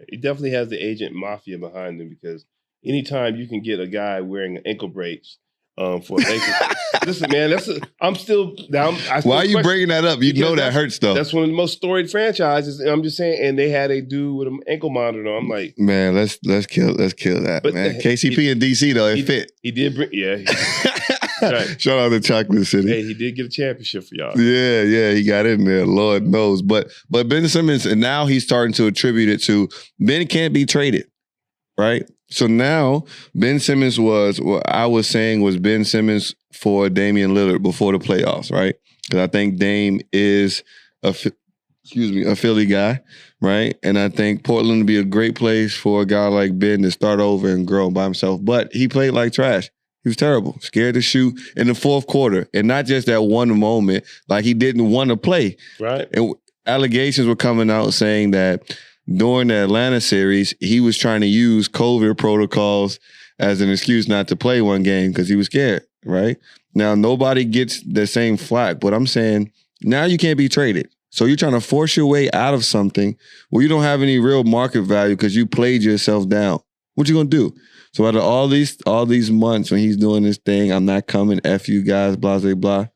He definitely has the agent mafia behind him because anytime you can get a guy wearing ankle braces for Lakers. Listen, man, I'm still down. Why are you bringing that up? You know that hurts though. That's one of the most storied franchises. I'm just saying, and they had a dude with an ankle monitor. I'm like, man, let's kill that, man. KCP and DC though, it fit. He did bring, yeah. Right. Shout out to Chocolate City. Hey, he did get a championship for y'all. Yeah, he got in there. Lord knows, but Ben Simmons, and now he's starting to attribute it to Ben can't be traded, right? So now Ben Simmons was what I was saying was Ben Simmons for Damian Lillard before the playoffs, right? Because I think Dame is a Philly guy, right? And I think Portland would be a great place for a guy like Ben to start over and grow by himself. But he played like trash. He was terrible, scared to shoot in the fourth quarter. And not just that one moment, like he didn't want to play. Right. And allegations were coming out saying that during the Atlanta series, he was trying to use COVID protocols as an excuse not to play one game because he was scared, right? Now, nobody gets the same flack, but I'm saying now you can't be traded. So you're trying to force your way out of something where you don't have any real market value because you played yourself down. What you gonna do? So out of all these months when he's doing this thing, I'm not coming, F you guys, blah, blah, blah.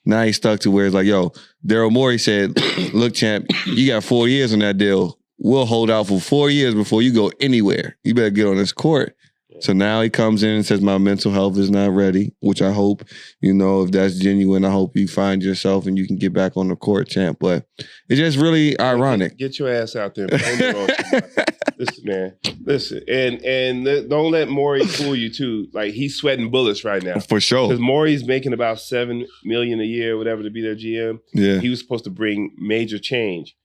Now he's stuck to where it's like, yo, Daryl Morey said, look, champ, you got 4 years on that deal. We'll hold out for 4 years before you go anywhere. You better get on this court. So now he comes in and says, my mental health is not ready, which I hope, if that's genuine, I hope you find yourself and you can get back on the court, champ. But it's just really ironic. Get your ass out there. Listen, man. Listen. And don't let Morey fool you, too. Like, he's sweating bullets right now. For sure. Because Morey's making about $7 million a year, whatever, to be their GM. Yeah. He was supposed to bring major change.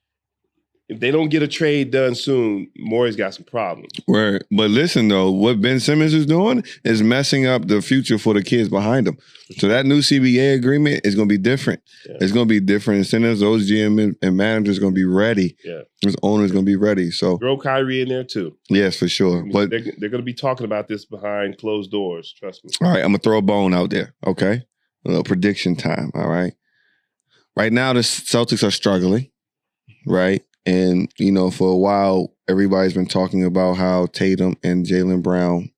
If they don't get a trade done soon, Morey's got some problems. Right. But listen, though, what Ben Simmons is doing is messing up the future for the kids behind him. So that new CBA agreement is going to be different. Yeah. It's going to be different incentives. Those GM and managers are going to be ready. Yeah. Those owners are going to be ready. So throw Kyrie in there, too. Yes, for sure. But they're going to be talking about this behind closed doors. Trust me. All right. I'm going to throw a bone out there. Okay. A little prediction time. All right. Right now, the Celtics are struggling. Right. And, for a while, everybody's been talking about how Tatum and Jaylen Brown,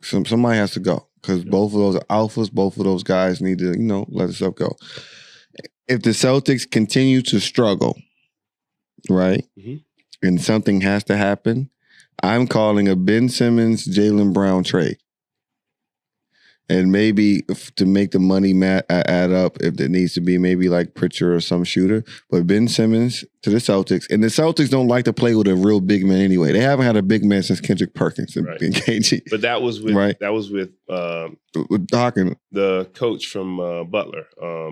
somebody has to go because both of those are alphas. Both of those guys need to, let the stuff go. If the Celtics continue to struggle, right, and something has to happen, I'm calling a Ben Simmons, Jaylen Brown trade. And maybe to make the money add up, if it needs to be, maybe like Pritchard or some shooter. But Ben Simmons to the Celtics. And the Celtics don't like to play with a real big man anyway. They haven't had a big man since Kendrick Perkins and KG. But that was with with Hawkins, the coach from Butler,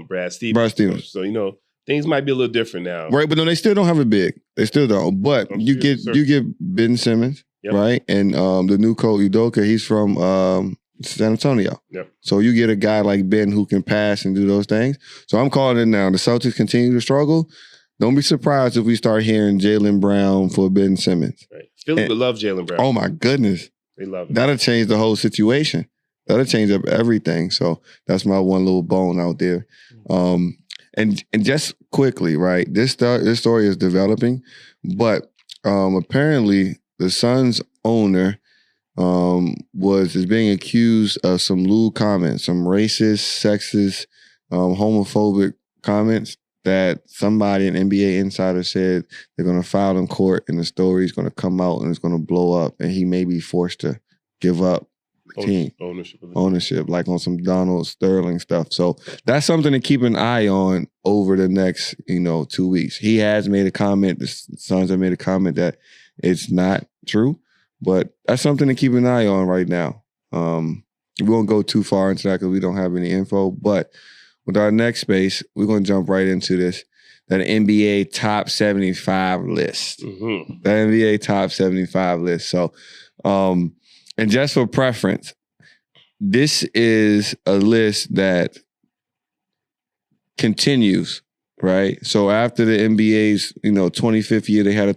Brad Stevens. So, things might be a little different now. Right, but no, they still don't have a big. They still don't. But you get Ben Simmons, right? And the new coach, Udoka, he's from San Antonio. Yep. So you get a guy like Ben who can pass and do those things. So I'm calling it now. The Celtics continue to struggle. Don't be surprised if we start hearing Jaylen Brown for Ben Simmons. Right. Philly would love Jaylen Brown. Oh, my goodness. They love it. That'll change the whole situation. That'll change up everything. So that's my one little bone out there. And just quickly, right, this story is developing, but apparently the Suns owner is being accused of some lewd comments, some racist, sexist, homophobic comments that somebody, an NBA insider, said they're going to file in court, and the story is going to come out and it's going to blow up, and he may be forced to give up the team ownership, like on some Donald Sterling stuff. So that's something to keep an eye on over the next 2 weeks. He has made a comment. The Suns have made a comment that it's not true, but that's something to keep an eye on right now. We won't go too far into that because we don't have any info, but with our next space, we're going to jump right into this, that NBA top 75 list. Mm-hmm. The NBA top 75 list. So, and just for preference, this is a list that continues, right? So after the NBA's, 25th year, they had a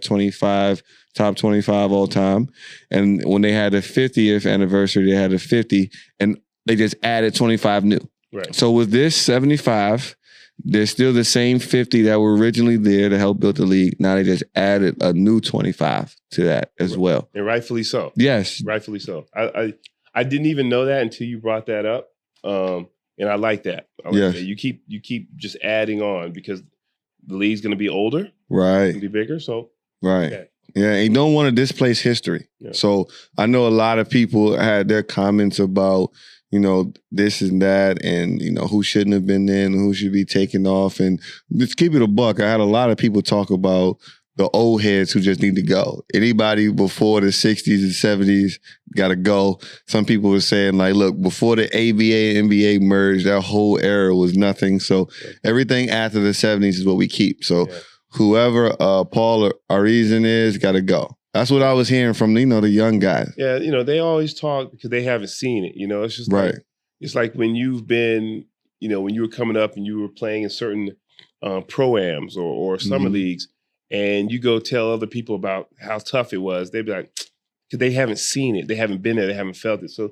top 25 all time. And when they had the 50th anniversary, they had a 50, and they just added 25 new. Right. So with this 75, there's still the same 50 that were originally there to help build the league. Now they just added a new 25 to that as well. And rightfully so. Yes. Rightfully so. I didn't even know that until you brought that up. And I like that. Yes. That. You keep just adding on because the league's going to be older. Right. It's going to be bigger. So. Right. Okay. Yeah, and you don't want to displace history. Yeah. So I know a lot of people had their comments about, this and that, and, who shouldn't have been there and who should be taken off. And just keep it a buck. I had a lot of people talk about the old heads who just need to go. Anybody before the 60s and 70s got to go. Some people were saying, like, look, before the ABA and NBA merged, that whole era was nothing. So everything after the 70s is what we keep. So whoever Paul Arizin is, got to go. That's what I was hearing from, the young guys. Yeah, they always talk because they haven't seen it. It's just right. Like, it's like when you've been, when you were coming up and you were playing in certain pro-ams or summer leagues, and you go tell other people about how tough it was, they'd be like, because they haven't seen it. They haven't been there. They haven't felt it. So,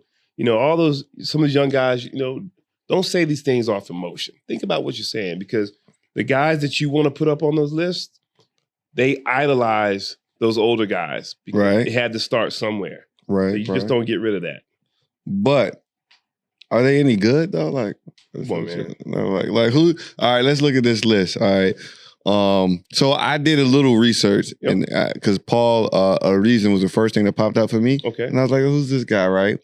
some of these young guys, don't say these things off emotion. Think about what you're saying, because the guys that you want to put up on those lists, they idolize those older guys because right. They had to start somewhere. Right. So you just don't get rid of that. But are they any good though? Like, man. Like who? All right, let's look at this list. All right. So I did a little research, and because Paul Arizin was the first thing that popped up for me. Okay. And I was like, who's this guy, right?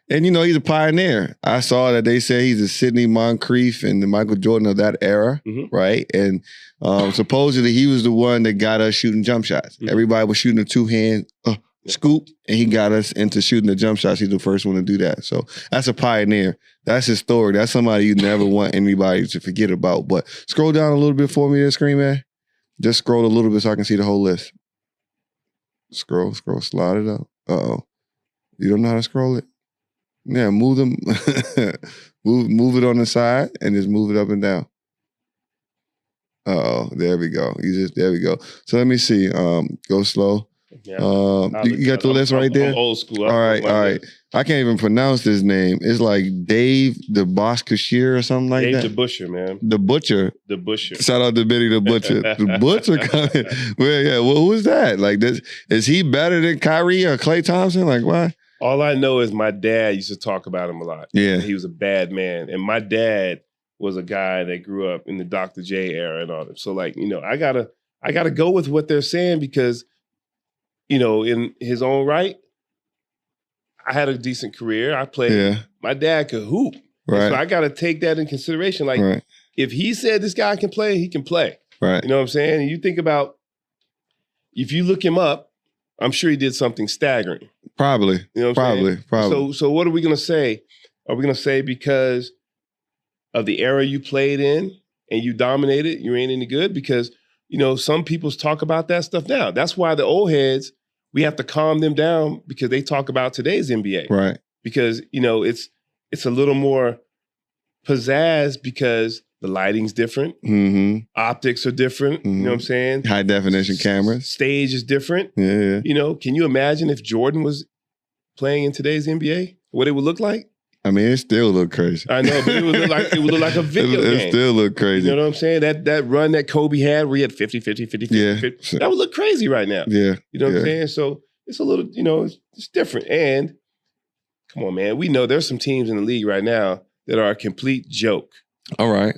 And he's a pioneer. I saw that they say he's a Sidney Moncrief and the Michael Jordan of that era, right? And supposedly he was the one that got us shooting jump shots. Mm-hmm. Everybody was shooting a two-hand scoop, and he got us into shooting the jump shots. He's the first one to do that. So that's a pioneer. That's historic. That's somebody you never want anybody to forget about. But scroll down a little bit for me there, Screen Man. Just scroll a little bit so I can see the whole list. Scroll, slide it up. Uh-oh. You don't know how to scroll it? Yeah, move them, move it on the side and just move it up and down. There we go. There we go. So let me see. Go slow. Yeah, you got the list right there? I'm old school. All right. I can't even pronounce this name. It's like Dave the Boscashir or something like that. Dave the Butcher, man. The Butcher. The Butcher. Shout out to Benny the Butcher. The Butcher coming. Well, yeah. Well, who is that? Like this? Is he better than Kyrie or Klay Thompson? Like why? All I know is my dad used to talk about him a lot. Yeah. He was a bad man. And my dad was a guy that grew up in the Dr. J era and all that. So like, I gotta go with what they're saying because, in his own right, I had a decent career. I played. Yeah. My dad could hoop. Right. So I gotta take that in consideration. Like if he said this guy can play, he can play. Right. You know what I'm saying? And you think about, if you look him up, I'm sure he did something staggering. Probably. You know what I'm saying? Probably. So what are we going to say? Are we going to say because of the era you played in and you dominated, you ain't any good? Because, some people talk about that stuff now. That's why the old heads, we have to calm them down because they talk about today's NBA. Right. Because, it's a little more pizzazz because the lighting's different. Mm-hmm. Optics are different. Mm-hmm. You know what I'm saying? High definition cameras. Stage is different. Yeah. Can you imagine if Jordan was playing in today's NBA? What it would look like? I mean, it still look crazy. I know, but it would look like a video game. It still look crazy. You know what I'm saying? That run that Kobe had where he had 50, 50, 50, 50, 50. That would look crazy right now. Yeah. You know what I'm saying? So, it's a little, it's different. And come on, man, we know there's some teams in the league right now that are a complete joke. All right.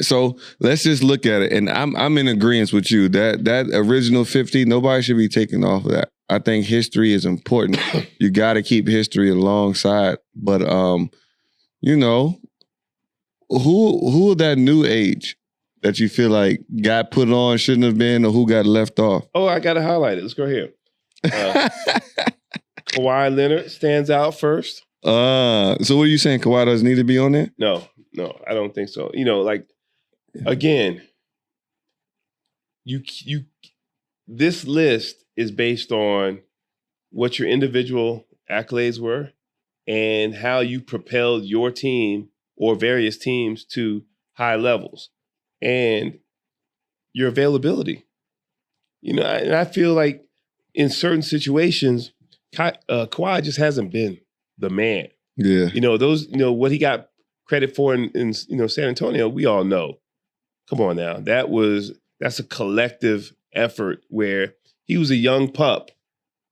So let's just look at it. And I'm in agreement with you. That original 50, nobody should be taking off of that. I think history is important. You got to keep history alongside. But who that new age that you feel like got put on, shouldn't have been, or who got left off? Oh, I got to highlight it. Let's go here. Kawhi Leonard stands out first. So what are you saying? Kawhi doesn't need to be on there? No, I don't think so. Again, this list is based on what your individual accolades were and how you propelled your team or various teams to high levels and your availability. And I feel like in certain situations, Kawhi just hasn't been the man. Yeah. What he got credit for in San Antonio, we all know. Come on now. That's a collective effort where he was a young pup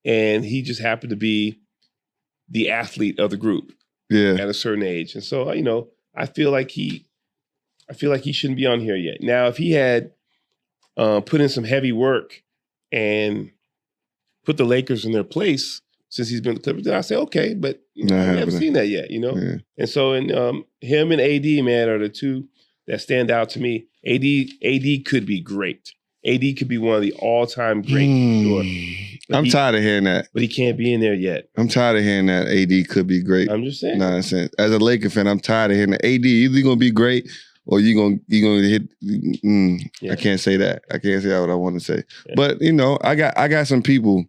and he just happened to be the athlete of the group at a certain age. And so, I feel like he shouldn't be on here yet. Now, if he had put in some heavy work and put the Lakers in their place since he's been the Clippers, then I say, okay, but I haven't seen that yet, Yeah. And so him and AD, man, are the two that stand out to me. AD could be great. AD could be one of the all-time greats. Sure. I'm tired of hearing that. But he can't be in there yet. I'm tired of hearing that AD could be great. I'm just saying. Nonsense. As a Laker fan, I'm tired of hearing that. AD either going to be great or you gonna hit. I can't say that. I can't say what I want to say. Yeah. But I got some people.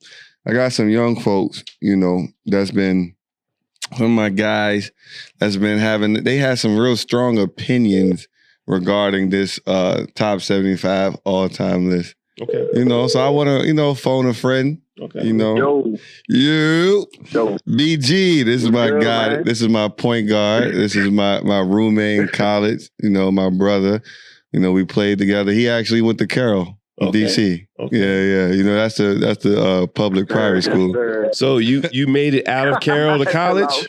I got some young folks. That's been some of my guys that's been they had some real strong opinions regarding this top 75 all-time list. Okay. So I want to phone a friend. Okay. Yo. BG, this is my guy. Man. This is my point guard. This is my roommate in college. My brother. We played together. He actually went to Carroll in DC. Okay. Yeah. That's the public private school. So you made it out of Carroll to college?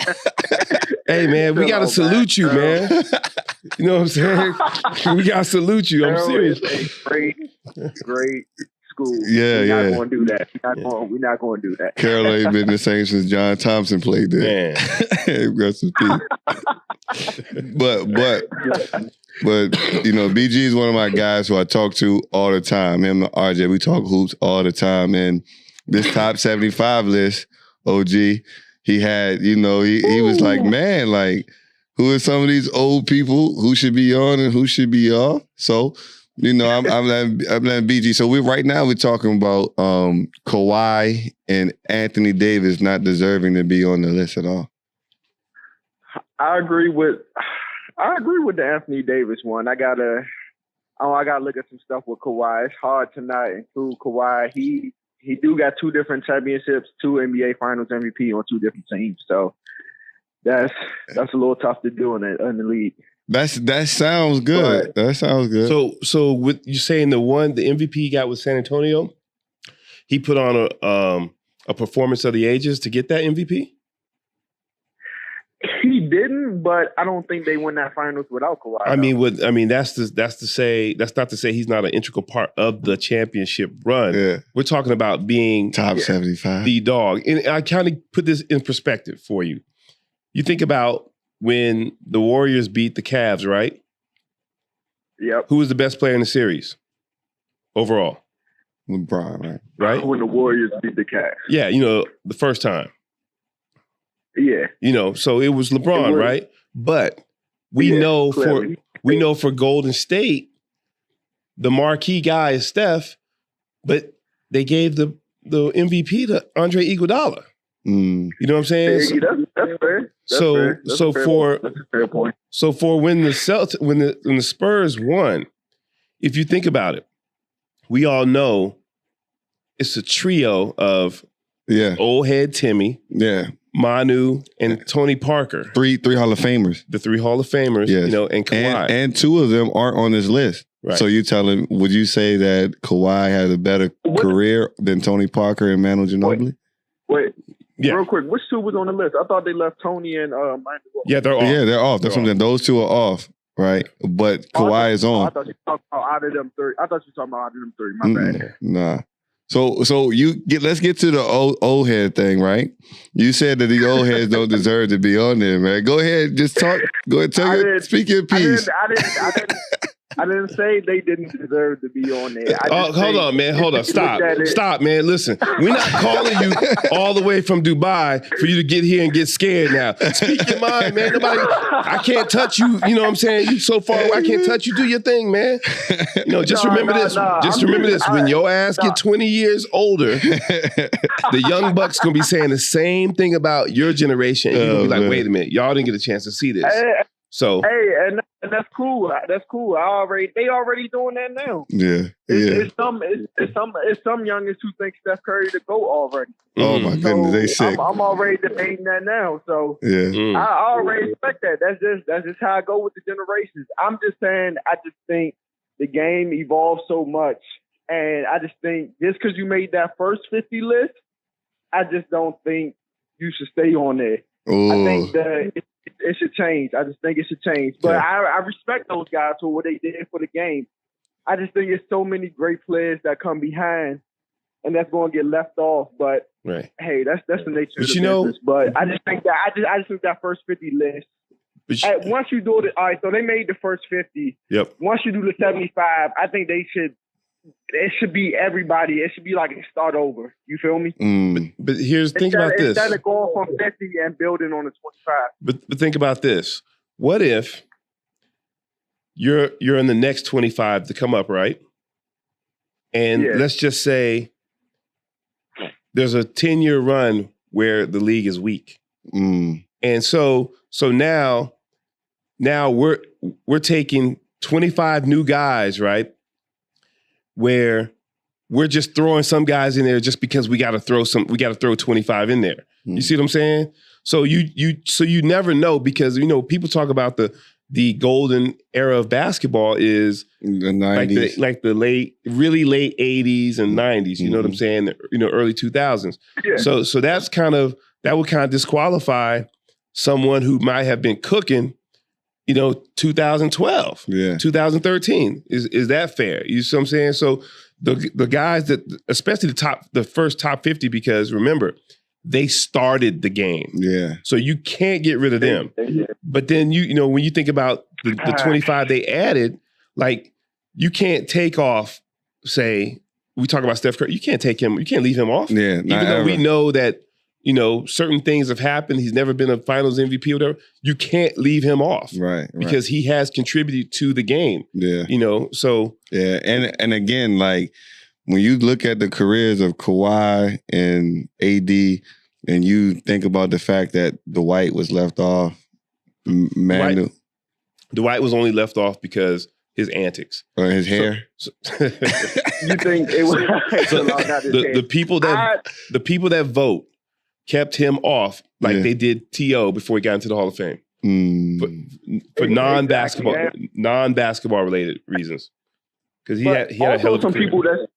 Hey man, we gotta salute you, man. You know what I'm saying? We gotta salute you. I'm serious. Great school. Yeah, We're not going to do that. We're not going to do that. Carroll ain't been the same since John Thompson played there. Rest in peace. But BG is one of my guys who I talk to all the time. Him and RJ, we talk hoops all the time. And this top 75 list, OG, he had, he was like, man, like, who are some of these old people who should be on and who should be off? So, I'm letting BG. So right now we're talking about Kawhi and Anthony Davis not deserving to be on the list at all. I agree with the Anthony Davis one. I gotta look at some stuff with Kawhi. It's hard to not include Kawhi. He do got 2 different championships, 2 NBA Finals MVP on 2 different teams. So that's a little tough to do in the league. That sounds good. That sounds good. So with you saying the MVP he got with San Antonio, he put on a performance of the ages to get that MVP? He didn't, but I don't think they won that finals without Kawhi. That's not to say he's not an integral part of the championship run. Yeah. We're talking about being top 75, the dog. And I kind of put this in perspective for you. You think about when the Warriors beat the Cavs, right? Yep. Who was the best player in the series overall? LeBron, right? When the Warriors beat the Cavs. Yeah, the first time. Yeah. So it was LeBron, right? But we know for Golden State, the marquee guy is Steph, but they gave the MVP to Andre Iguodala. You know what I'm saying? That's fair. That's so a fair point. So for when the Spurs won, if you think about it, we all know it's a trio of old head Timmy, Manu, and Tony Parker. Three Hall of Famers. The 3 Hall of Famers, and Kawhi. And 2 of them aren't on this list. Right. So would you say that Kawhi had a better career than Tony Parker and Manu Ginobili? Wait, Yeah. real quick, which two was on the list? I thought they left Tony and Michael. Yeah, they're off. Yeah, they're off. That's They're something. Those two are off, right? But Kawhi is on. I thought you were talking about out of them three. I thought you were talking about out of them three. My bad. Nah. So let's get to the old head thing, right? You said that the old heads don't deserve to be on there, man. Go ahead, just talk. Go ahead, speak your piece. I didn't say they didn't deserve to be on there. Hold on, man. Hold on. Stop, man. Listen, we're not calling you all the way from Dubai for you to get here and get scared now. Speak your mind, man. I can't touch you. You know what I'm saying? You so far away, I can't touch you. Do your thing, man. Just remember this. Just remember this. When your ass get 20 years older, the young bucks going to be saying the same thing about your generation. And you're going to be like, wait a minute. Y'all didn't get a chance to see this. So and that's cool. That's cool. They already doing that now. Yeah. It's some youngins who think Steph Curry to go already. Oh my goodness, they sick. I'm already debating that now. So yeah, I already expect that. That's just how I go with the generations. I'm just saying. I just think the game evolves so much, and I just think just because you made that first 50 list, I just don't think you should stay on there. Ooh. I think that it should change. I just think it should change. But I respect those guys for what they did for the game. I just think there's so many great players that come behind, and that's going to get left off. But hey, that's the nature of the business. But I just think that I just think that first 50 list. Once you do it, all right. So they made the first 50. Yep. Once you do the 75, I think they should. It should be everybody. It should be like a start over. You feel me? But think about this. Instead of going from 50 and building on the 25. But think about this. What if you're in the next 25 to come up, right? And let's just say there's a 10-year run where the league is weak. And so now we're taking 25 new guys, right? Where we're just throwing some guys in there just because we got to throw 25 in there. You see what I'm saying? So you never know, because people talk about the golden era of basketball is the 90s, like the really late 80s and 90s. You know what I'm saying? Early 2000s. Yeah. So that would kind of disqualify someone who might have been cooking 2012, 2013. Is that fair? You see what I'm saying? So the guys that, especially the first top 50, because remember, they started the game. Yeah. So you can't get rid of them. But then when you think about the 25 they added, like you can't take off, say, we talk about Steph Curry, you can't leave him off. Yeah. Even though we know that certain things have happened. He's never been a finals MVP or whatever. You can't leave him off. Right. Because he has contributed to the game. Yeah. So. Yeah. And again, like when you look at the careers of Kawhi and AD and you think about the fact that Dwight was left off, Dwight was only left off because his antics. Or his hair. You think it was the people that vote kept him off like they did T.O. before he got into the Hall of Fame for non-basketball related reasons. Because he had a hell of a career.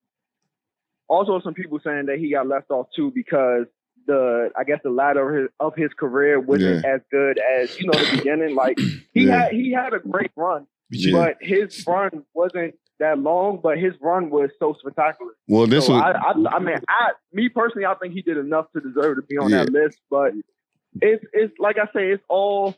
Also, some people saying that he got left off too because the ladder of his career wasn't as good as the beginning. Like he had a great run, but his run wasn't that long, but his run was so spectacular. Well, this was. Me personally, I think he did enough to deserve to be on that list. But it's like I say, it's all.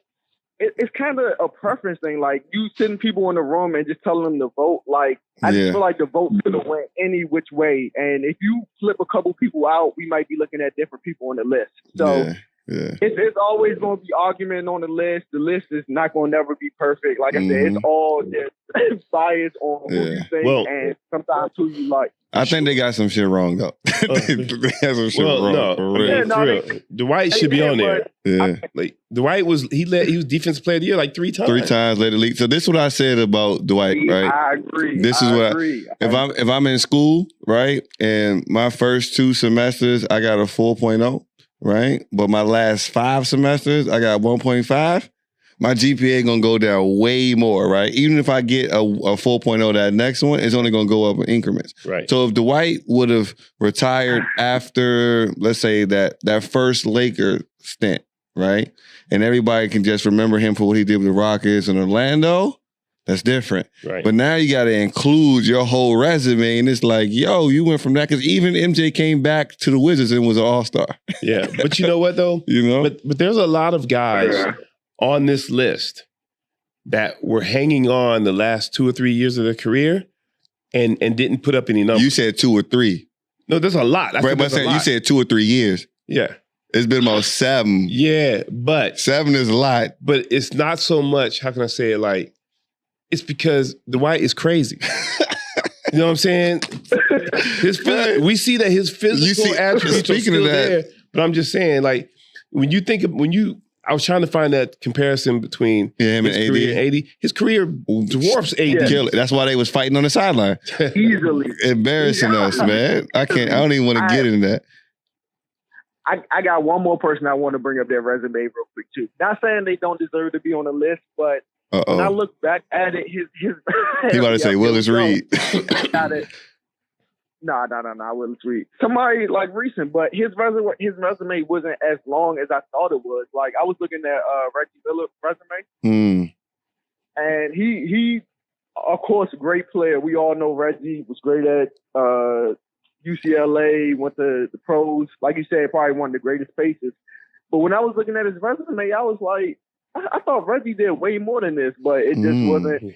It's kind of a preference thing. Like you sitting people in the room and just telling them to vote. Like I just feel like the vote could have went any which way. And if you flip a couple people out, we might be looking at different people on the list. So. It's always going to be argument on the list. The list is not going to never be perfect. Like I said, it's all just bias on who you think and sometimes who you like. I think they got some shit wrong though. They got some shit wrong. No, for real. Dwight should be on there. Like Dwight was defensive player of the year like 3 times. 3 times led the league. So this is what I said about Dwight, right? I agree. This is what if I'm in school, right, and my first 2 semesters I got a 4.0. Right? But my last 5 semesters, I got 1.5. my GPA gonna go down way more, right? Even if I get a 4.0 that next one, it's only gonna go up in increments. Right. So if Dwight would have retired after, let's say, that first Laker stint, right? And everybody can just remember him for what he did with the Rockets and Orlando, that's different. Right. But now you got to include your whole resume, and it's like, yo, you went from that, because even MJ came back to the Wizards and was an all-star. Yeah, but you know what though? But there's a lot of guys on this list that were hanging on the last 2 or 3 years of their career and didn't put up any numbers. You said 2 or 3. No, there's a lot. Right, but you said 2 or 3 years. Yeah. It's been about 7. Yeah, but 7 is a lot. But it's not so much, how can I say it, like, it's because Dwight is crazy. You know what I'm saying? We see that his physical attributes are still there. But I'm just saying, like, I was trying to find that comparison between him and his career and AD. His career dwarfs AD. Yeah. That's why they was fighting on the sideline. Easily. Embarrassing us, man. I don't even want to get into that. I got one more person I want to bring up their resume real quick too. Not saying they don't deserve to be on the list, but when I look back at it, his he about to say Willis Reed. No, Willis Reed. Somebody like recent, but his resume wasn't as long as I thought it was. Like I was looking at Reggie Miller's resume, and he of course a great player. We all know Reggie was great at UCLA, went to the pros. Like you said, probably one of the greatest faces. But when I was looking at his resume, I was like, I thought Reggie did way more than this, but it just wasn't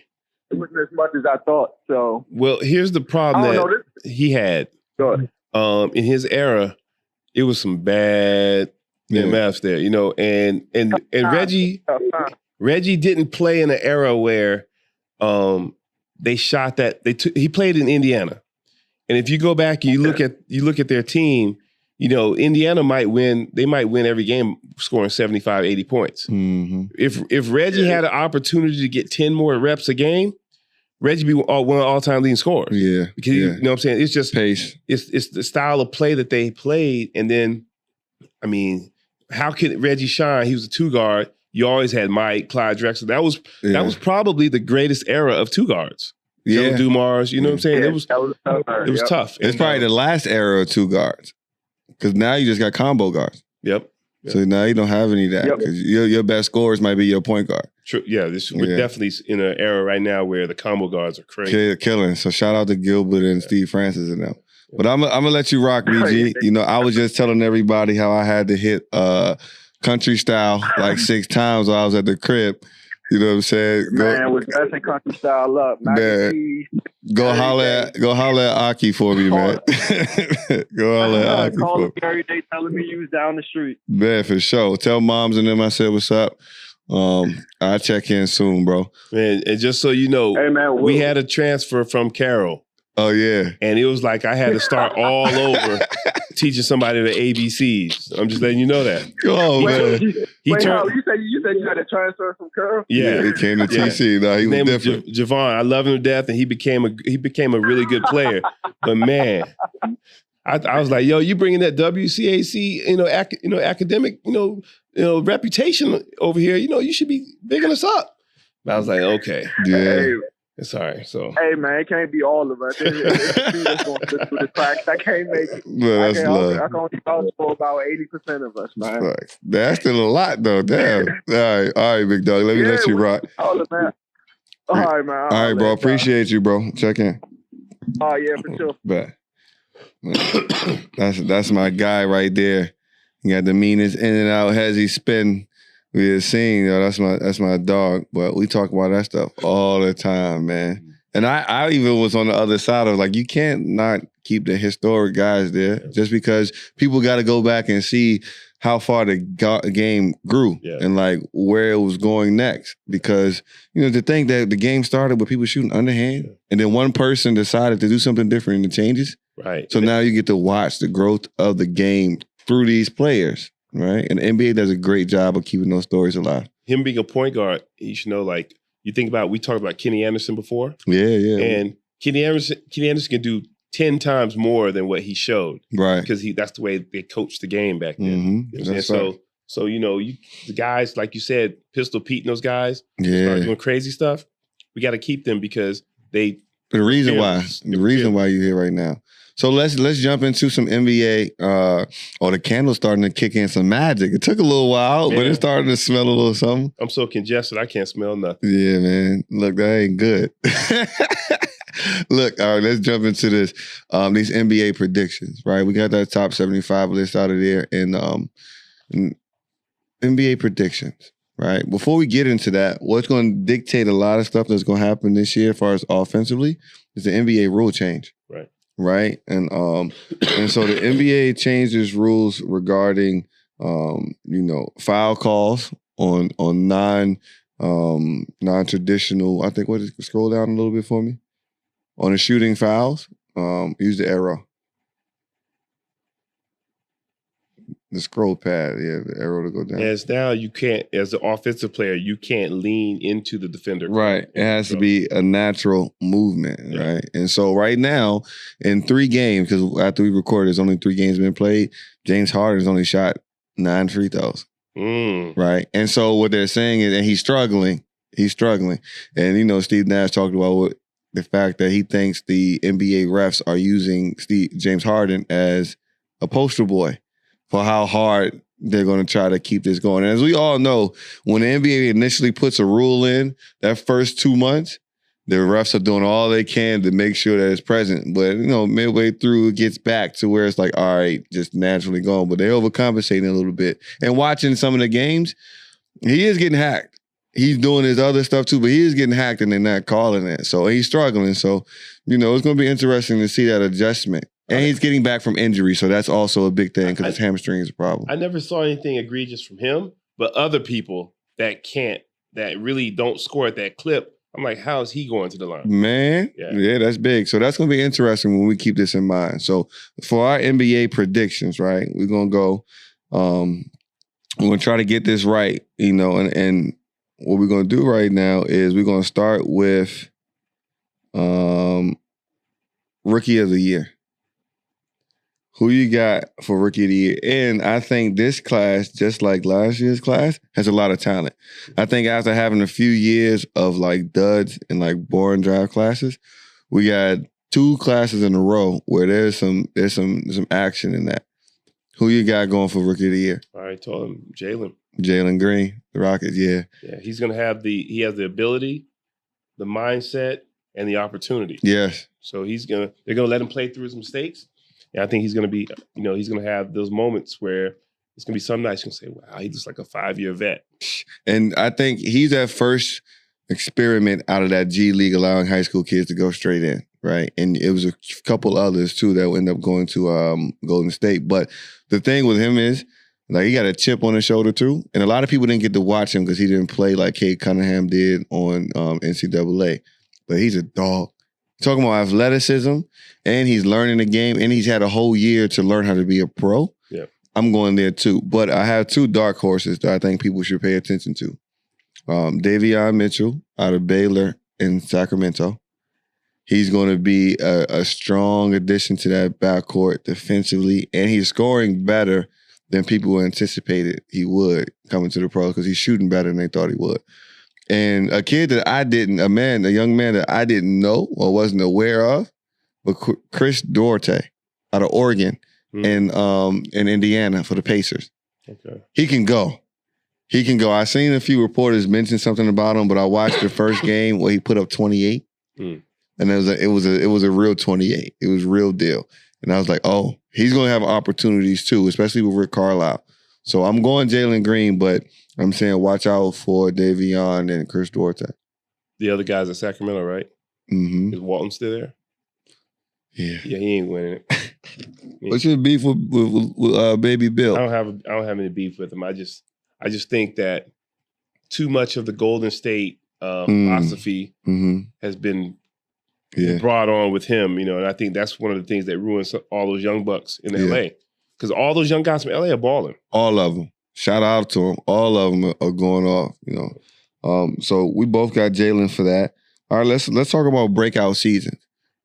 as much as I thought. So, well, here's the problem that he had. In his era, it was some bad MFs there, you know, and Reggie didn't play in an era where they shot that he played in Indiana. And if you go back and you look at their team, you know, Indiana might win. They might win every game scoring 75, 80 points. Mm-hmm. If Reggie had an opportunity to get 10 more reps a game, Reggie be one of all-time leading scorers. Yeah. Because, you know what I'm saying? It's just pace. It's the style of play that they played. And then, I mean, how could Reggie shine? He was a 2-guard. You always had Mike, Clyde Drexler. That was probably the greatest era of 2 guards. Joe Dumars, you know what I'm saying? It was tough. It's probably the last era of 2 guards. Because now you just got combo guards. Yep. So now you don't have any of that. Because your best scorers might be your point guard. True. Yeah, we're definitely in an era right now where the combo guards are crazy. Killing. So shout out to Gilbert and Steve Francis and them. But I'm gonna let you rock, BG. You know, I was just telling everybody how I had to hit country style like 6 times while I was at the crib. You know what I'm saying? Man, with dressing country style up. Man, go holler at Aki for me, man. Go holler at Aki call for me every day telling me you was down the street. Man, for sure. Tell moms and them I said what's up. I'll check in soon, bro. Man, and just so you know, hey, man, we had a transfer from Carroll. Oh, yeah. And it was like I had to start all over teaching somebody the ABCs. I'm just letting you know that. Oh, man. You said you had a transfer from Carroll? Yeah. He came to TC. No, he was different. Javon, I love him to death, and he became a really good player. But, man, I was like, yo, you bringing that WCAC, academic, reputation over here. You know, you should be bigging us up. But I was like, okay. Yeah. Hey. It's all right. So, hey man, it can't be all of us. It's going through the cracks. I can't make it. No, that's love. I can only vouch for about 80% of us, man. Right. That's still a lot, though. Damn. All right, big dog. Let me let you rock. All right, man. All right, bro. Appreciate you, bro. Check in. Oh yeah, for sure. Bet. That's my guy right there. He got the meanest in and out hezzy spin we had seen. That's my dog. But we talk about that stuff all the time, man. And I even was on the other side of like, you can't not keep the historic guys there just because people got to go back and see how far the game grew and like where it was going next. Because, to think that the game started with people shooting underhand and then one person decided to do something different in the changes. Right. So now you get to watch the growth of the game through these players. Right. And the NBA does a great job of keeping those stories alive. Him being a point guard, you should know, like, you think about, we talked about Kenny Anderson before. Yeah. And Kenny Anderson can do 10 times more than what he showed. Right. Because that's the way they coached the game back then. Mm-hmm. So So, the guys, like you said, Pistol Pete and those guys start doing crazy stuff. We got to keep them because the reason why you're here right now. So let's jump into some NBA. The candle's starting to kick in some magic. It took a little while, but it's starting to smell a little something. I'm so congested, I can't smell nothing. Yeah, man. Look, that ain't good. Look, all right, let's jump into this. These NBA predictions, right? We got that top 75 list out of there, and NBA predictions, right? Before we get into that, what's going to dictate a lot of stuff that's going to happen this year as far as offensively is the NBA rule change. Right. And so the NBA changes rules regarding foul calls on non-traditional, I think scroll down a little bit for me. On the shooting fouls, use the arrow. The scroll pad, the arrow to go down. As now you can't, as an offensive player, you can't lean into the defender. Right. It has to be a natural movement, right? And so right now, in 3 games, because after we recorded, there's only 3 games been played, James Harden's only shot 9 free throws. Right? And so what they're saying is, and he's struggling. And, Steve Nash talked about the fact that he thinks the NBA refs are using James Harden as a poster boy for how hard they're going to try to keep this going. And as we all know, when the NBA initially puts a rule in, that first 2 months, the refs are doing all they can to make sure that it's present. But, midway through, it gets back to where it's like, all right, just naturally going. But they're overcompensating a little bit. And watching some of the games, he is getting hacked. He's doing his other stuff too, but he is getting hacked and they're not calling it. So he's struggling. So, it's going to be interesting to see that adjustment. And he's getting back from injury, so that's also a big thing because his hamstring is a problem. I never saw anything egregious from him, but other people that really don't score at that clip, I'm like, how is he going to the line? Man, yeah, that's big. So that's going to be interesting when we keep this in mind. So for our NBA predictions, right, we're going to go, we're going to try to get this right, and what we're going to do right now is we're going to start with Rookie of the Year. Who you got for Rookie of the Year? And I think this class, just like last year's class, has a lot of talent. I think after having a few years of like duds and like boring draft classes, we got 2 classes in a row where there's some action in that. Who you got going for Rookie of the Year? I told him Jalen. Jalen Green, the Rockets, yeah. Yeah, he's going to have he has the ability, the mindset, and the opportunity. Yes. So they're going to let him play through his mistakes. And I think he's going to be, he's going to have those moments where it's going to be some nights he's going to say, wow, he's just like a 5-year vet. And I think he's that first experiment out of that G League, allowing high school kids to go straight in, right? And it was a couple others, too, that would end up going to Golden State. But the thing with him is, like, he got a chip on his shoulder, too. And a lot of people didn't get to watch him because he didn't play like Cade Cunningham did on NCAA. But he's a dog. Talking about athleticism, and he's learning the game, and he's had a whole year to learn how to be a pro. Yeah, I'm going there too. But I have 2 dark horses that I think people should pay attention to. Davion Mitchell out of Baylor in Sacramento. He's going to be a strong addition to that backcourt defensively, and he's scoring better than people anticipated he would coming to the pros because he's shooting better than they thought he would. And a young man that I didn't know or wasn't aware of, but Chris Duarte out of Oregon and in Indiana for the Pacers. Okay. He can go. I seen a few reporters mention something about him, but I watched the first game where he put up 28. And it was a real 28. It was real deal. And I was like, oh, he's going to have opportunities too, especially with Rick Carlisle. So I'm going Jalen Green, but I'm saying watch out for Davion and Chris Duarte. The other guys at Sacramento, right? Mm-hmm. Is Walton still there? Yeah. Yeah, he ain't winning it. What's your beef with Baby Bill? I don't have any beef with him. I just think that too much of the Golden State philosophy has been brought on with him, and I think that's one of the things that ruins all those young bucks in LA. Because all those young guys from LA are balling. All of them. Shout out to them. All of them are going off, So we both got Jalen for that. All right, let's talk about breakout seasons,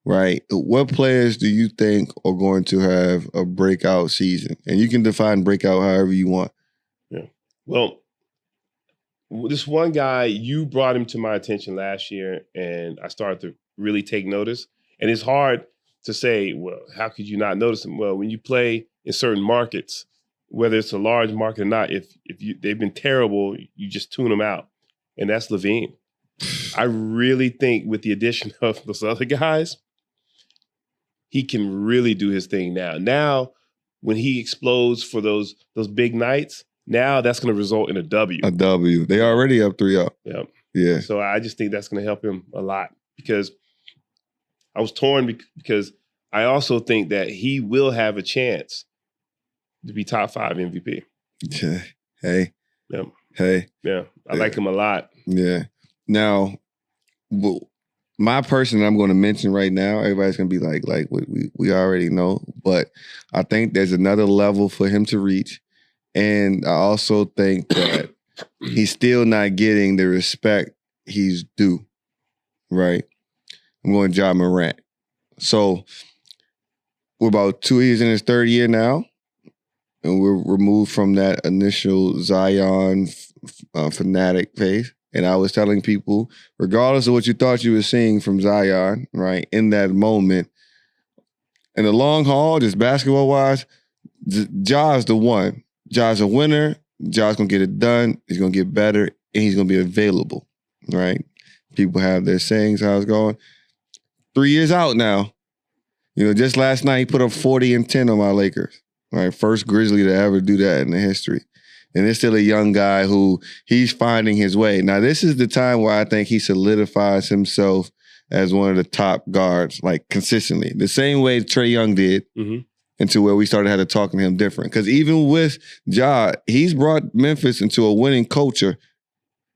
right? What players do you think are going to have a breakout season? And you can define breakout however you want. Yeah. Well, this one guy, you brought him to my attention last year, and I started to really take notice. And it's hard to say, well, how could you not notice him? Well, when you play in certain markets, whether it's a large market or not, if they've been terrible, you just tune them out. And that's Levine. I really think with the addition of those other guys, he can really do his thing now. Now, when he explodes for those big nights, now that's going to result in a W. A W. They already up 3-0. Yep. Yeah. So I just think that's going to help him a lot because I was torn because I also think that he will have a chance to be top 5 MVP. Yeah. Hey. Yep. Hey. Yeah. I like him a lot. Yeah. Now, my person I'm going to mention right now, everybody's going to be like we already know, but I think there's another level for him to reach. And I also think that he's still not getting the respect he's due, right? I'm going Ja Morant. So we're about 2 years in his third year now, and we're removed from that initial Zion fanatic phase. And I was telling people, regardless of what you thought you were seeing from Zion, right, in that moment, in the long haul, just basketball-wise, Ja's the one. Ja's a winner. Ja's going to get it done. He's going to get better, and he's going to be available, right? People have their sayings, how it's going. 3 years out now. Just last night, he put up 40 and 10 on my Lakers, right? First Grizzly to ever do that in the history. And it's still a young guy who he's finding his way. Now, this is the time where I think he solidifies himself as one of the top guards, like consistently. The same way Trae Young did. Mm-hmm. Into where we started having to talk to him different. Because even with Ja, he's brought Memphis into a winning culture.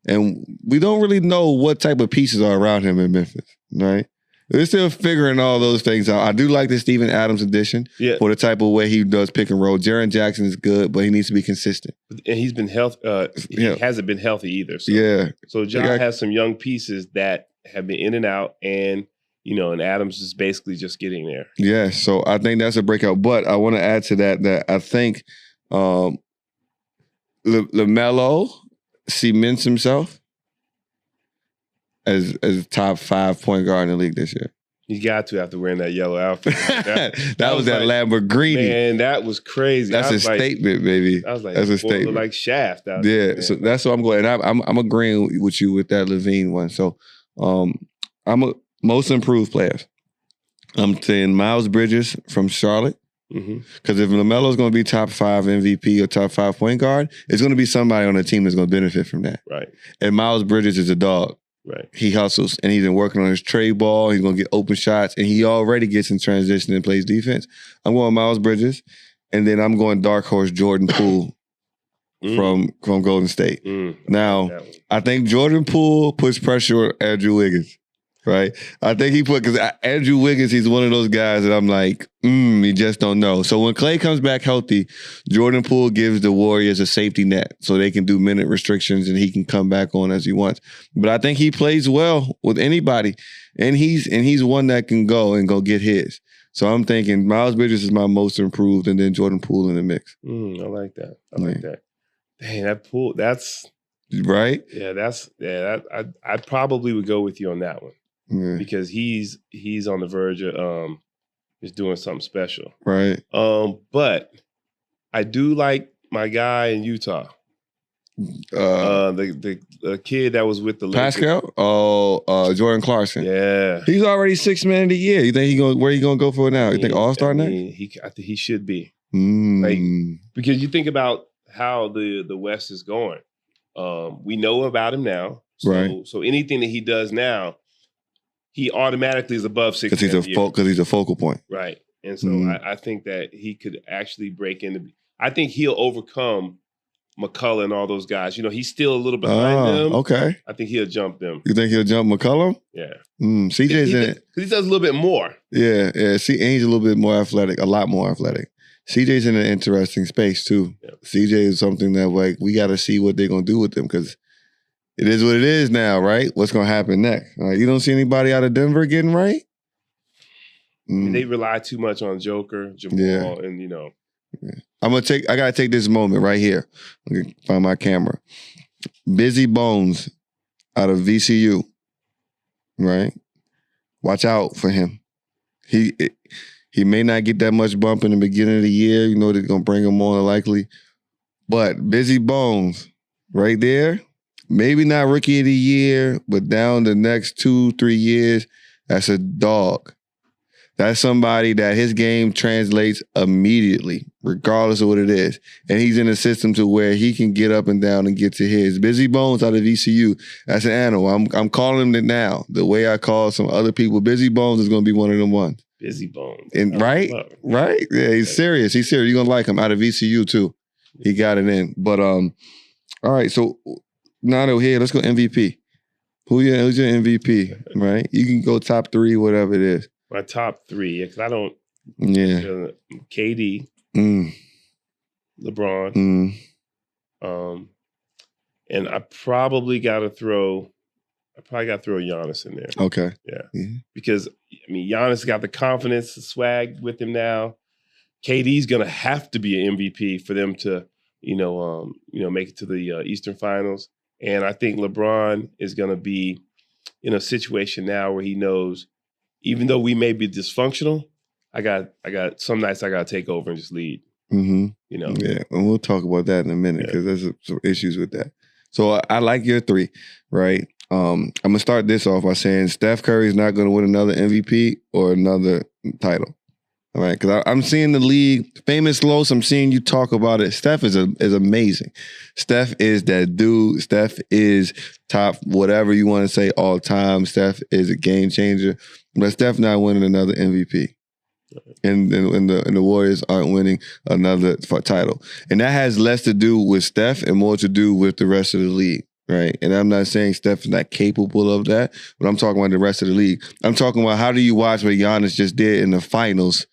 And we don't really know what type of pieces are around him in Memphis, right? We're still figuring all those things out. I do like the Steven Adams addition for the type of way he does pick and roll. Jaren Jackson is good, but he needs to be consistent. And he's been he hasn't been healthy either. So, So Ja has some young pieces that have been in and out, and and Adams is basically just getting there. Yeah, so I think that's a breakout. But I want to add to that I think LaMelo cements himself as a top 5 point guard in the league this year. He's got to after wearing that yellow outfit. that was that Lamborghini. Man, that was crazy. That's a statement, baby. I was like, that's a statement. Like Shaft. So that's what I'm going. And I'm agreeing with you with that Levine one. So I'm a most improved players. I'm saying Miles Bridges from Charlotte. Because if LaMelo's going to be top 5 MVP or top 5 point guard, it's going to be somebody on the team that's going to benefit from that. Right. And Miles Bridges is a dog. Right. He hustles, and he's been working on his trade ball. He's going to get open shots, and he already gets in transition and plays defense. I'm going Miles Bridges, and then I'm going dark horse Jordan Poole from Golden State. Now, I think Jordan Poole puts pressure on Andrew Wiggins. Right? I think because Andrew Wiggins, he's one of those guys that I'm like, you just don't know. So when Klay comes back healthy, Jordan Poole gives the Warriors a safety net so they can do minute restrictions and he can come back on as he wants. But I think he plays well with anybody, and he's one that can go get his. So I'm thinking Miles Bridges is my most improved, and then Jordan Poole in the mix. I like that. I like that. Dang, that Poole, that's right. Yeah, I probably would go with you on that one. Because he's on the verge of is doing something special. Right. But I do like my guy in Utah. The kid that was with the Lakers. Pascal? Oh, Jordan Clarkson. Yeah. He's already 6th man of the year. You think where he gonna go for now? You think All-Star next? I think he should be. Because you think about how the West is going. We know about him now. So anything that he does now, he automatically is above 6 because he's a focal point. Right. And so I think that he could actually break into – I think he'll overcome McCullough and all those guys. He's still a little behind them. Okay. I think he'll jump them. You think he'll jump McCullough? Yeah. CJ's in it. Because he does a little bit more. Yeah. And he's a little bit more athletic, a lot more athletic. CJ's in an interesting space too. Yeah. CJ is something that we got to see what they're going to do with him because – it is what it is now, right? What's going to happen next? You don't see anybody out of Denver getting right? I mean, they rely too much on Joker, Jamal, and I gotta take this moment right here. Let me find my camera. Busy Bones out of VCU, right? Watch out for him. He may not get that much bump in the beginning of the year. You know they're gonna bring him more likely. But Busy Bones, right there, maybe not rookie of the year, but down the next 2-3 years, that's a dog. That's somebody that his game translates immediately, regardless of what it is. And he's in a system to where he can get up and down and get to his. Busy Bones out of ECU, that's an animal. I'm calling him it now. The way I call some other people, Busy Bones is going to be one of them ones. Busy Bones. And right? Yeah, he's serious. He's serious. You're going to like him out of ECU too. He got it in. But, all right, so now that we're here, let's go MVP. Who's your MVP, right? You can go top 3, whatever it is. My top 3, because I don't. Yeah. KD, LeBron, and I probably got to throw Giannis in there. Okay. Yeah. Because Giannis got the confidence, the swag with him now. KD's gonna have to be an MVP for them to, make it to the Eastern Finals. And I think LeBron is gonna be in a situation now where he knows, even though we may be dysfunctional, I got some nights I gotta take over and just lead. Mm-hmm. Yeah, and we'll talk about that in a minute because there's some issues with that. So I like your 3, right? I'm gonna start this off by saying Steph Curry is not gonna win another MVP or another title. All right, because I'm seeing the league, famous Los, I'm seeing you talk about it. Steph is amazing. Steph is that dude. Steph is top, whatever you want to say, all time. Steph is a game changer. But Steph not winning another MVP. And the Warriors aren't winning another title. And that has less to do with Steph and more to do with the rest of the league. Right. And I'm not saying Steph is not capable of that, but I'm talking about the rest of the league. I'm talking about how do you watch what Giannis just did in the finals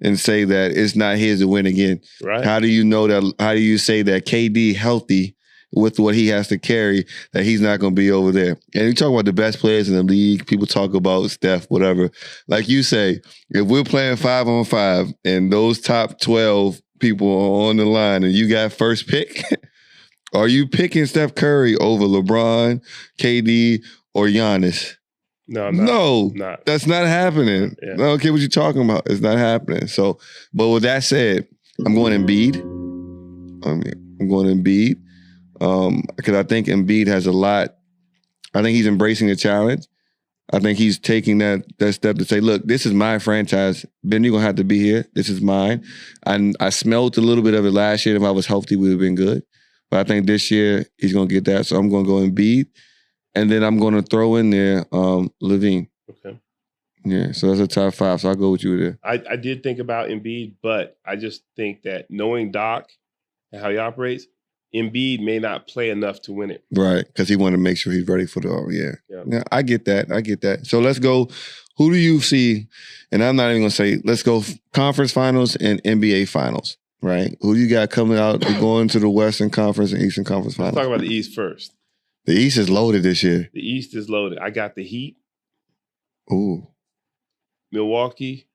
and say that it's not his to win again? Right. How do you know that? How do you say that KD healthy with what he has to carry, that he's not going to be over there? And you talk about the best players in the league. People talk about Steph, whatever. Like you say, if we're playing 5-on-5 and those top 12 people are on the line and you got first pick, are you picking Steph Curry over LeBron, KD, or Giannis? No, I'm not. No, not. That's not happening. Yeah. I don't care what you're talking about. It's not happening. So, but with that said, I'm going Embiid. I'm going Embiid because I think Embiid has a lot. I think he's embracing the challenge. I think he's taking that step to say, look, this is my franchise. Ben, you're going to have to be here. This is mine. And I smelled a little bit of it last year. If I was healthy, we would have been good. But I think this year he's going to get that. So I'm going to go Embiid. And then I'm going to throw in there Levine. Okay. Yeah, so that's a top 5. So I'll go with you there. I did think about Embiid, but I just think that knowing Doc and how he operates, Embiid may not play enough to win it. Right, because he wanted to make sure he's ready for the Yeah, I get that. So let's go. Who do you see? And I'm not even going to say, let's go conference finals and NBA finals, right? Who do you got coming out to going to the Western Conference and Eastern Conference finals? Let's talk about the East first. The East is loaded this year. The East is loaded. I got the Heat. Ooh. Milwaukee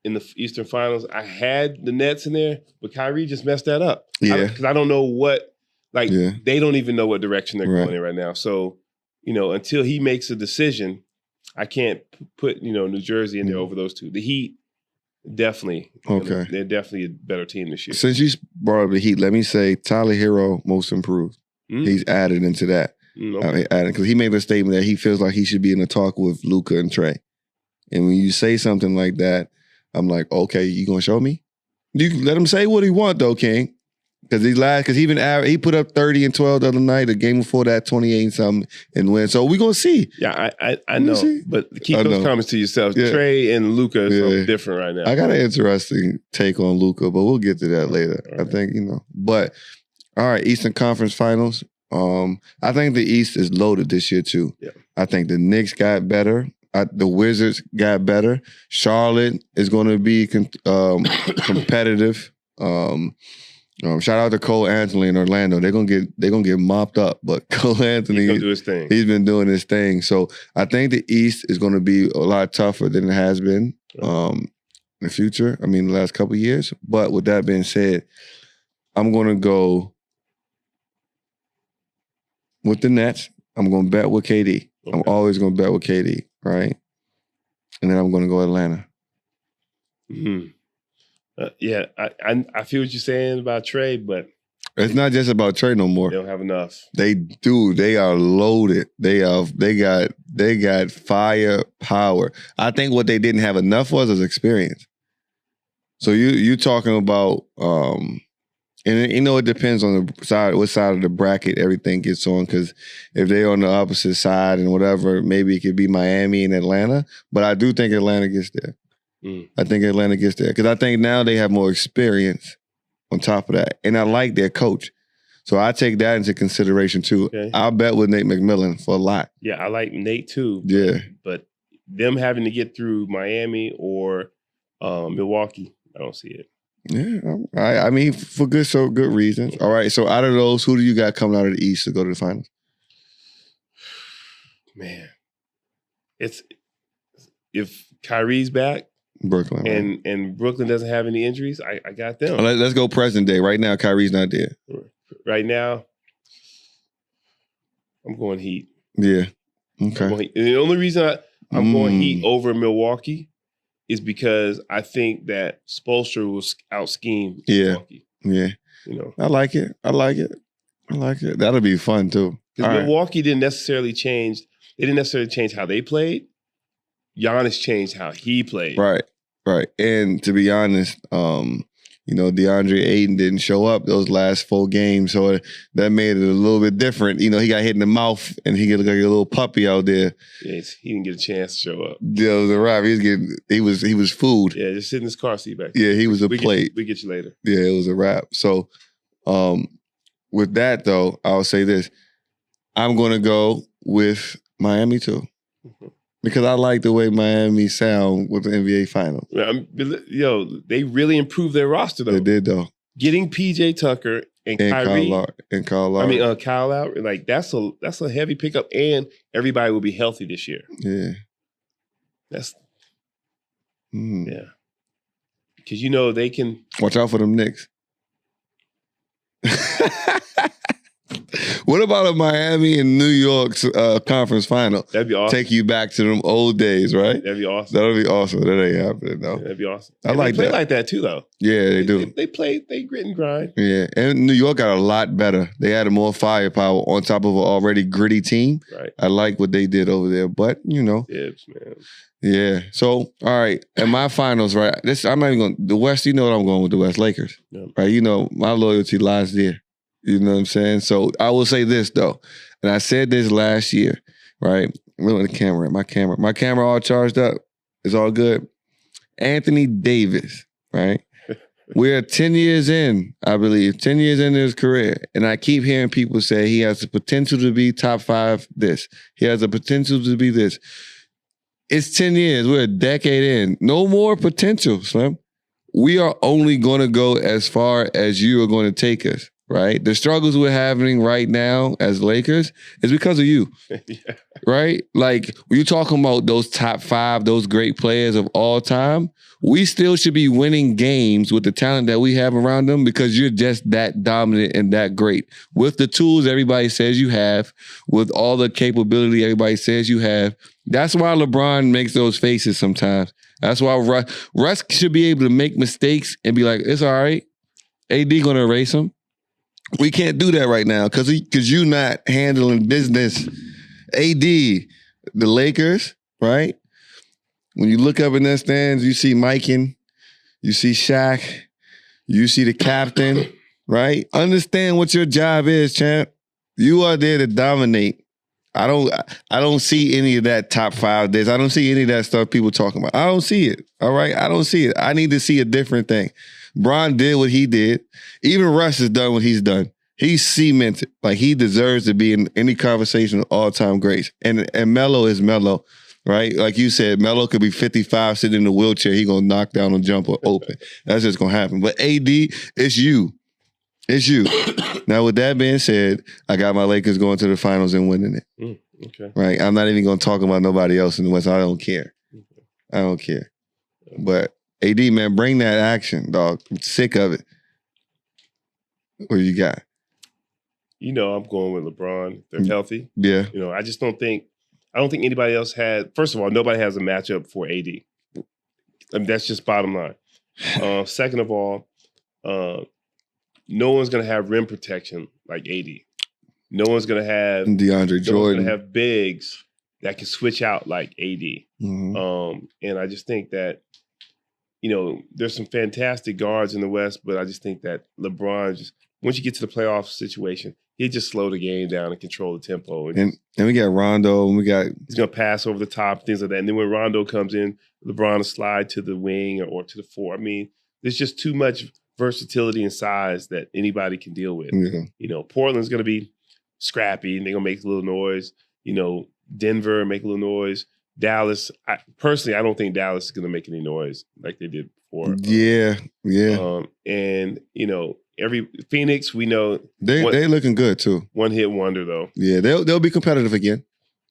in the Eastern Finals. I had the Nets in there, but Kyrie just messed that up. Yeah. Because I don't know what, they don't even know what direction they're going in right now. So, until he makes a decision, I can't put, New Jersey in there over those two. The Heat, definitely. Okay. They're definitely a better team this year. Since you brought up the Heat, let me say Tyler Hero, most improved. He's added into that. Okay. Because he made a statement that he feels like he should be in a talk with Luka and Trey. And when you say something like that, I'm like, okay, you gonna show me? You let him say what he want though, King. Because he put up 30 and 12 the other night. The game before that, 28 and something and win. So we gonna see. Yeah, I know. But keep those comments to yourself. Yeah. Trey and Luka is something different right now. I got an interesting take on Luka, but we'll get to that later. Right. I think, But all right, Eastern Conference Finals. I think the East is loaded this year too. Yeah. I think the Knicks got better. The Wizards got better. Charlotte is going to be competitive. Shout out to Cole Anthony in Orlando. They're gonna get mopped up, but Cole Anthony, he's gonna do his thing. He's been doing his thing. So I think the East is going to be a lot tougher than it has been. in the future. I mean, the last couple of years. But with that being said, I'm going to go with the Nets. I'm going to bet with KD. Okay. I'm always going to bet with KD, right? And then I'm going to go Atlanta. Mm-hmm. Yeah, I feel what you're saying about Trey, but it's not just about Trey no more. They don't have enough. They do. They are loaded. They got firepower. I think what they didn't have enough was experience. So you talking about and it depends on the side, what side of the bracket everything gets on. Because if they're on the opposite side and whatever, maybe it could be Miami and Atlanta. But I do think Atlanta gets there. I think Atlanta gets there because I think now they have more experience on top of that. And I like their coach. So I take that into consideration too. Okay. I'll bet with Nate McMillan for a lot. Yeah, I like Nate too. Yeah. But them having to get through Miami or Milwaukee, I don't see it. Yeah. I mean, for good reasons. All right. So out of those, who do you got coming out of the East to go to the finals? Man. If Kyrie's back, Brooklyn. Right? And Brooklyn doesn't have any injuries, I got them. Let's go present day. Right now, Kyrie's not there. Right now, I'm going Heat. Yeah. Okay. And the only reason I'm going Heat over Milwaukee is because I think that Spoelstra will out-scheme Milwaukee. Yeah. You know, I like it. That'll be fun too. Because Milwaukee didn't necessarily change. They didn't necessarily change how they played. Giannis changed how he played. Right. And to be honest, DeAndre Ayton didn't show up those last 4 games, so that made it a little bit different. He got hit in the mouth, and he looked like a little puppy out there. Yes, he didn't get a chance to show up. Yeah, it was a wrap. He was food. Yeah, just sit in his car seat back there. Yeah, he was a plate. We get you later. Yeah, it was a wrap. So, with that though, I'll say this: I'm going to go with Miami too. Mm-hmm. Because I like the way Miami sound with the NBA Finals. They really improved their roster, though. They did, though. Getting PJ Tucker and Kyrie. Kyle Lowry. Kyle Lowry. Like, that's a heavy pickup, and everybody will be healthy this year. Yeah. Yeah. Because, they can. Watch out for them Knicks. What about a Miami and New York's conference final? That'd be awesome. Take you back to them old days, right? That'd be awesome. That'll be awesome. That ain't happening, though. Yeah, that'd be awesome. I like that. They play like that, too, though. Yeah, they do. They grit and grind. Yeah, and New York got a lot better. They had more firepower on top of an already gritty team. Right. I like what they did over there, but, Dibs, man. Yeah. So, all right. And my finals, right? I'm not even going. The West, I'm going with the West Lakers. Yep. Right? My loyalty lies there. You know what I'm saying? So I will say this though, and I said this last year, right? Look at the camera. My camera all charged up. It's all good. Anthony Davis, right? We're 10 years in, I believe, 10 years into his career. And I keep hearing people say he has the potential to be top 5 this. He has the potential to be this. It's 10 years. We're a decade in. No more potential, Slim. We are only going to go as far as you are going to take us. Right? The struggles we're having right now as Lakers is because of you. Yeah. Right? Like, when you're talking about those top 5, those great players of all time, we still should be winning games with the talent that we have around them because you're just that dominant and that great. With the tools everybody says you have, with all the capability everybody says you have. That's why LeBron makes those faces sometimes. That's why Russ should be able to make mistakes and be like, it's all right. AD going to erase him. We can't do that right now because you're not handling business. AD, the Lakers, right? When you look up in their stands, you see Mikan, you see Shaq, you see the captain, right? Understand what your job is, champ. You are there to dominate. I don't see any of that top 5 days. I don't see any of that stuff people talking about. I don't see it. All right? I don't see it. I need to see a different thing. Bron did what he did. Even Russ has done what he's done. He's cemented. Like, he deserves to be in any conversation of all-time greats. And Melo is Melo, right? Like you said, Melo could be 55 sitting in a wheelchair. He going to knock down a jumper open. That's just going to happen. But AD, it's you. It's you. Now, with that being said, I got my Lakers going to the finals and winning it. Okay. Right? I'm not even going to talk about nobody else in the West. I don't care. I don't care. But AD, man, bring that action, dog. I'm sick of it. What you got? You know, I'm going with LeBron. They're healthy. Yeah. You know, I don't think anybody else had. First of all, nobody has a matchup for AD. I mean, that's just bottom line. Second of all, no one's going to have rim protection like AD. No one's going to have DeAndre Jordan. No one's going to have bigs that can switch out like AD. Mm-hmm. And I just think that, you know, there's some fantastic guards in the West, but I just think that LeBron, just once you get to the playoff situation, he just slow the game down and control the tempo. And we got Rondo, and he's going to pass over the top, things like that. And then when Rondo comes in, LeBron will slide to the wing or to the four. I mean, there's just too much versatility and size that anybody can deal with. Yeah. You know, Portland's going to be scrappy, and they're going to make a little noise. You know, Denver make a little noise. Dallas, I don't think Dallas is going to make any noise like they did before. Yeah. And, you know, Phoenix, we know they looking good too. One hit wonder though. Yeah, they'll be competitive again.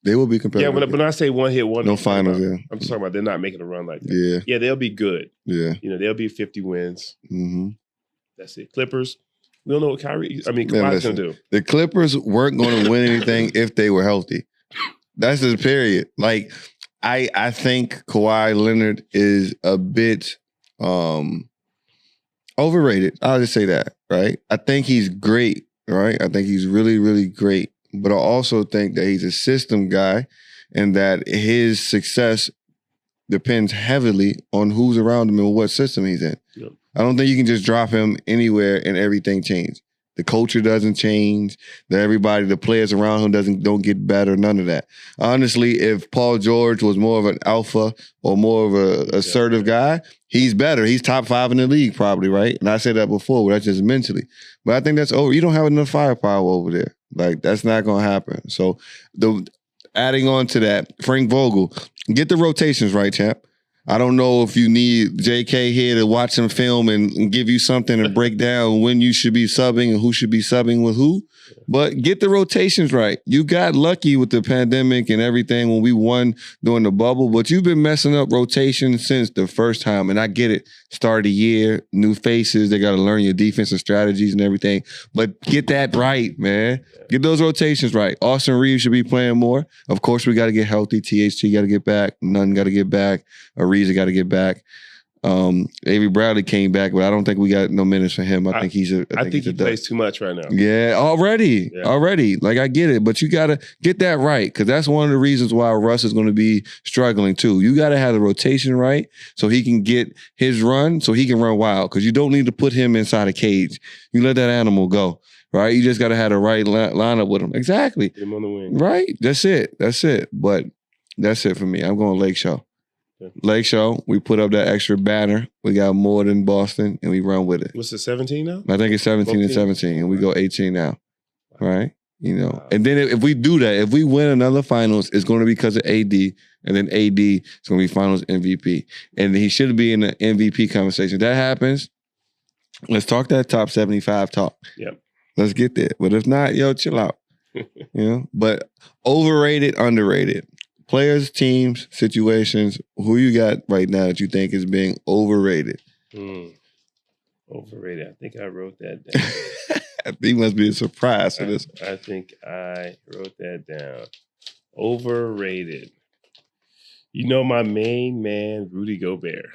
They will be competitive. Yeah, but when I say one hit wonder, no finals. I'm just talking about they're not making a run like that. Yeah, they'll be good. Yeah, you know, they'll be 50 wins. Mm-hmm. That's it. Clippers. We don't know what Kawhi's going to do. The Clippers weren't going to win anything if they were healthy. That's the period. Like I think Kawhi Leonard is a bit overrated. I'll just say that, right? I think he's great, right? I think he's really, really great. But I also think that he's a system guy and that his success depends heavily on who's around him and what system he's in. Yep. I don't think you can just drop him anywhere and everything change. The culture doesn't change. The players around him don't get better. None of that. Honestly, if Paul George was more of an alpha or more of an assertive guy, he's better. He's top 5 in the league probably, right? And I said that before, but that's just mentally. But I think that's over. You don't have enough firepower over there. Like, that's not going to happen. So adding on to that, Frank Vogel, get the rotations right, champ. I don't know if you need JK here to watch some film and give you something to break down when you should be subbing and who should be subbing with who. But get the rotations right. You got lucky with the pandemic and everything when we won during the bubble, but you've been messing up rotation since the first time. And I get it. Start of the year, new faces. They got to learn your defensive strategies and everything. But get that right, man. Get those rotations right. Austin Reeves should be playing more. Of course, we got to get healthy. THT got to get back. Nunn got to get back. Ariza got to get back. Avery Bradley came back, but I don't think we got no minutes for him. I think he plays too much right now. Yeah, already. Like, I get it, but you got to get that right because that's one of the reasons why Russ is going to be struggling too. You got to have the rotation right so he can get his run, so he can run wild because you don't need to put him inside a cage. You let that animal go, right? You just got to have the right lineup with him. Exactly. Get him on the wing. Right? That's it. But that's it for me. I'm going Lake Show. Lake Show, we put up that extra banner. We got more than Boston, and we run with it. What's it, 17 now? I think it's 17 and 17, and we go 18 now, right? You know, and then if we do that, if we win another finals, it's going to be because of AD, and then AD is going to be finals MVP. And he should be in the MVP conversation. If that happens, let's talk that top 75 talk. Yep. Let's get there. But if not, chill out. You know, but overrated, underrated. Players, teams, situations, who you got right now that you think is being overrated? Overrated. I think I wrote that down. I think must be a surprise for this. I think I wrote that down. Overrated. You know my main man, Rudy Gobert.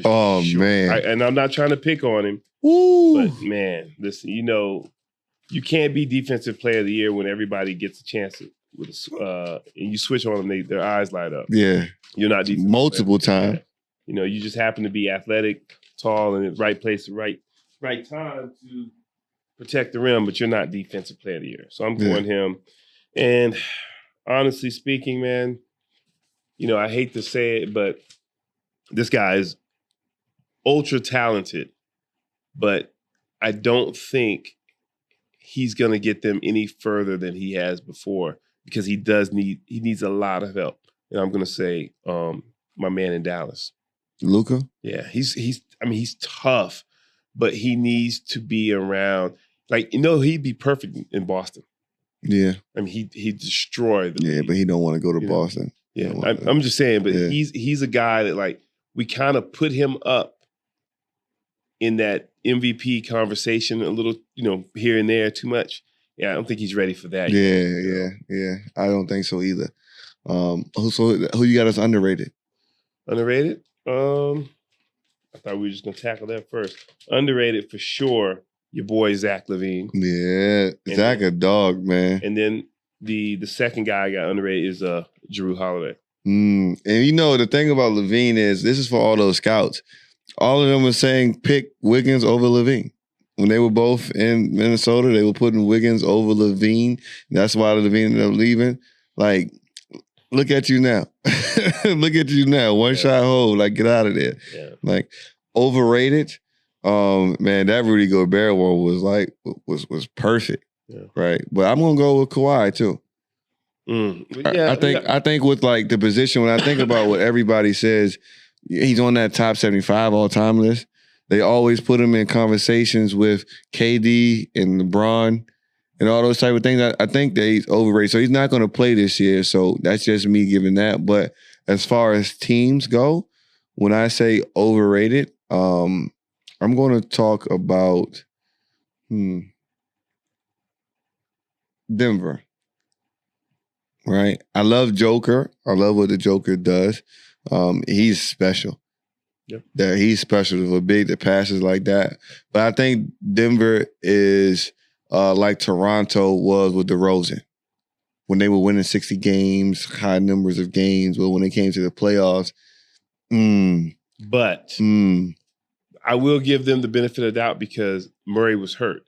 Oh, sure. Man. And I'm not trying to pick on him. Woo. But, man, listen, you can't be Defensive Player of the Year when everybody gets a chance to. And you switch on them, their eyes light up. Yeah. You're not defensive. Multiple times. You just happen to be athletic, tall, and in the right place, right time to protect the rim, but you're not Defensive Player of the Year. So I'm going him. And honestly speaking, man, I hate to say it, but this guy is ultra talented, but I don't think he's going to get them any further than he has before. Because he needs a lot of help. And I'm gonna say my man in Dallas. Luka? Yeah, he's tough, but he needs to be around. Like, he'd be perfect in Boston. Yeah. I mean, he'd destroy the league. But he don't want to go to Boston. Yeah. I'm just saying, but he's a guy that, like, we kind of put him up in that MVP conversation a little, here and there too much. Yeah, I don't think he's ready for that yet. Yeah. I don't think so either. Who you got as underrated? Underrated? I thought we were just gonna tackle that first. Underrated for sure. Your boy Zach LaVine. Yeah, and Zach a dog, man. And then the second guy I got underrated is Jrue Holiday. And the thing about LaVine is this is for all those scouts. All of them were saying pick Wiggins over LaVine. When they were both in Minnesota, they were putting Wiggins over LaVine. That's why LaVine ended up leaving. Like, look at you now. Look at you now. One shot hold. Like, get out of there. Yeah. Like, overrated. Man, that Rudy Gobert one was perfect. Yeah. Right. But I'm gonna go with Kawhi too. I think with like the position, when I think about what everybody says, he's on that top 75 all-time list. They always put him in conversations with KD and LeBron and all those type of things. I think that he's overrated. So he's not going to play this year. So that's just me giving that. But as far as teams go, when I say overrated, I'm going to talk about Denver. Right? I love Joker. I love what the Joker does. He's special. Yep. That he's special for big that passes like that. But I think Denver is like Toronto was with DeRozan. When they were winning 60 games, high numbers of games, but when they came to the playoffs, But I will give them the benefit of the doubt because Murray was hurt.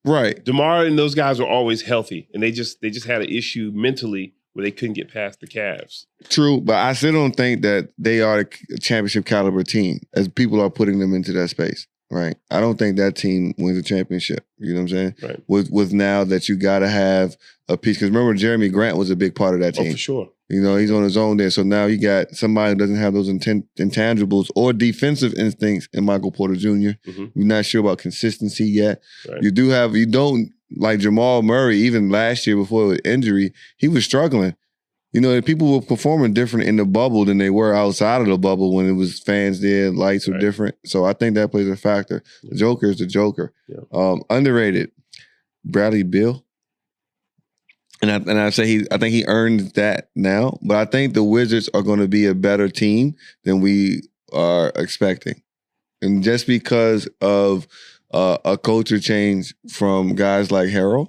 Right. DeMar and those guys were always healthy, and they just had an issue mentally where they couldn't get past the Cavs. True, but I still don't think that they are a championship caliber team as people are putting them into that space, right? I don't think that team wins a championship. You know what I'm saying? Right. With now that you got to have a piece, because remember Jeremy Grant was a big part of that team. Oh, for sure. He's on his own there. So now you got somebody who doesn't have those intangibles or defensive instincts in Michael Porter Jr. Mm-hmm. You're not sure about consistency yet. Right. You don't, like Jamal Murray, even last year before his injury, he was struggling. People were performing different in the bubble than they were outside of the bubble when it was fans there, lights were different. So I think that plays a factor. The Joker is the Joker. Yeah. Underrated, Bradley Beal. And I think he earned that now, but I think the Wizards are going to be a better team than we are expecting. And just because of a culture change from guys like Harrell,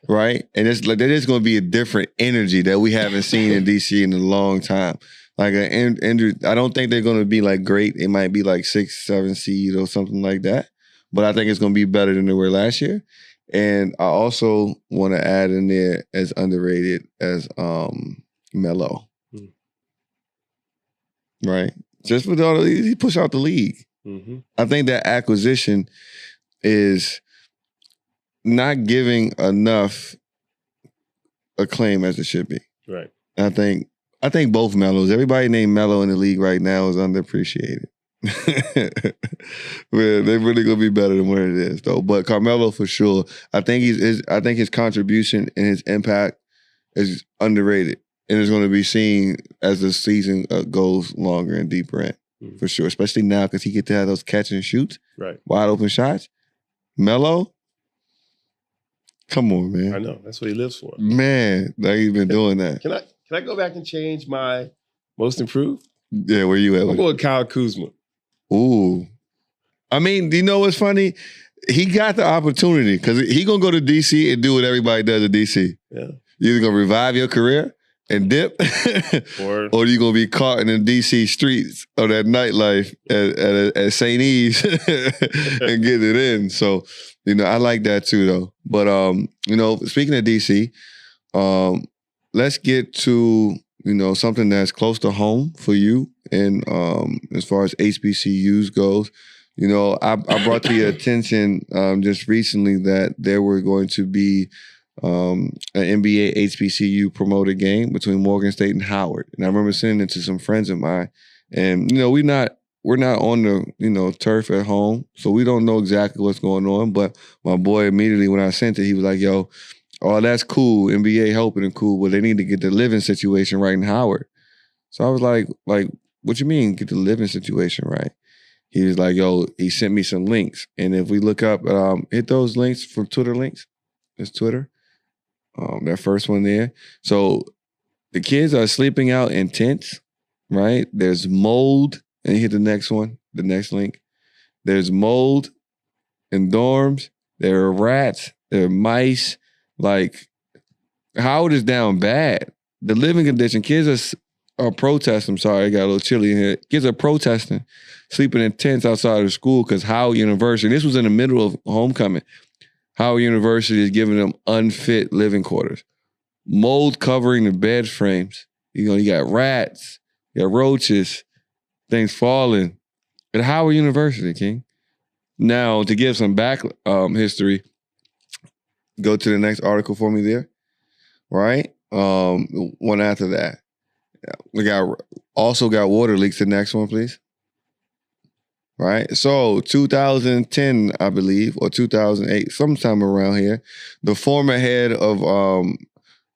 right? And it's like there is going to be a different energy that we haven't seen in DC in a long time. Like Andrew, I don't think they're going to be like great. It might be like 6, 7 seed or something like that. But I think it's going to be better than they were last year. And I also want to add in there as underrated as Melo. Right? Just with all he pushed out the league. Mm-hmm. I think that acquisition is not giving enough acclaim as it should be. Right. I think both Melos, everybody named Melo in the league right now is underappreciated. Man, they're really gonna be better than what it is, though. But Carmelo for sure. I think his contribution and his impact is underrated, and it's going to be seen as the season goes longer and deeper in, for sure. Especially now because he get to have those catch and shoots, right? Wide open shots. Melo, come on, man. I know that's what he lives for. Man, like he's been doing that. Can I go back and change my most improved? Yeah, where you at? I'm going with Kyle Kuzma. Ooh. I mean, do you know what's funny? He got the opportunity because he going to go to D.C. and do what everybody does in D.C. Yeah. You're either going to revive your career and dip or you're going to be caught in the D.C. streets or that nightlife at St. E's and get it in. So, I like that too, though. But, speaking of D.C., let's get to, something that's close to home for you. And as far as HBCUs goes, I brought to your attention just recently that there were going to be an NBA HBCU promoted game between Morgan State and Howard. And I remember sending it to some friends of mine. And, we're not on the, turf at home, so we don't know exactly what's going on. But my boy immediately when I sent it, he was like, yo, oh, that's cool. NBA helping and cool, but they need to get the living situation right in Howard. So I was like, what you mean get the living situation right? He was like, yo, he sent me some links. And if we look up, hit those links from Twitter links. It's Twitter. That first one there. So the kids are sleeping out in tents, right? There's mold. And hit the next one, the next link. There's mold in dorms. There are rats. There are mice. Like, Howard is down bad. The living condition, kids are protesting. I'm sorry, I got a little chilly in here. Kids are protesting, sleeping in tents outside of school because Howard University, this was in the middle of homecoming, Howard University is giving them unfit living quarters. Mold covering the bed frames. You got rats, you got roaches, things falling. At Howard University, King. Now, to give some back history, go to the next article for me there, right? One after that. We also got water leaks. The next one, please. Right? So 2010, I believe, or 2008, sometime around here, the former head of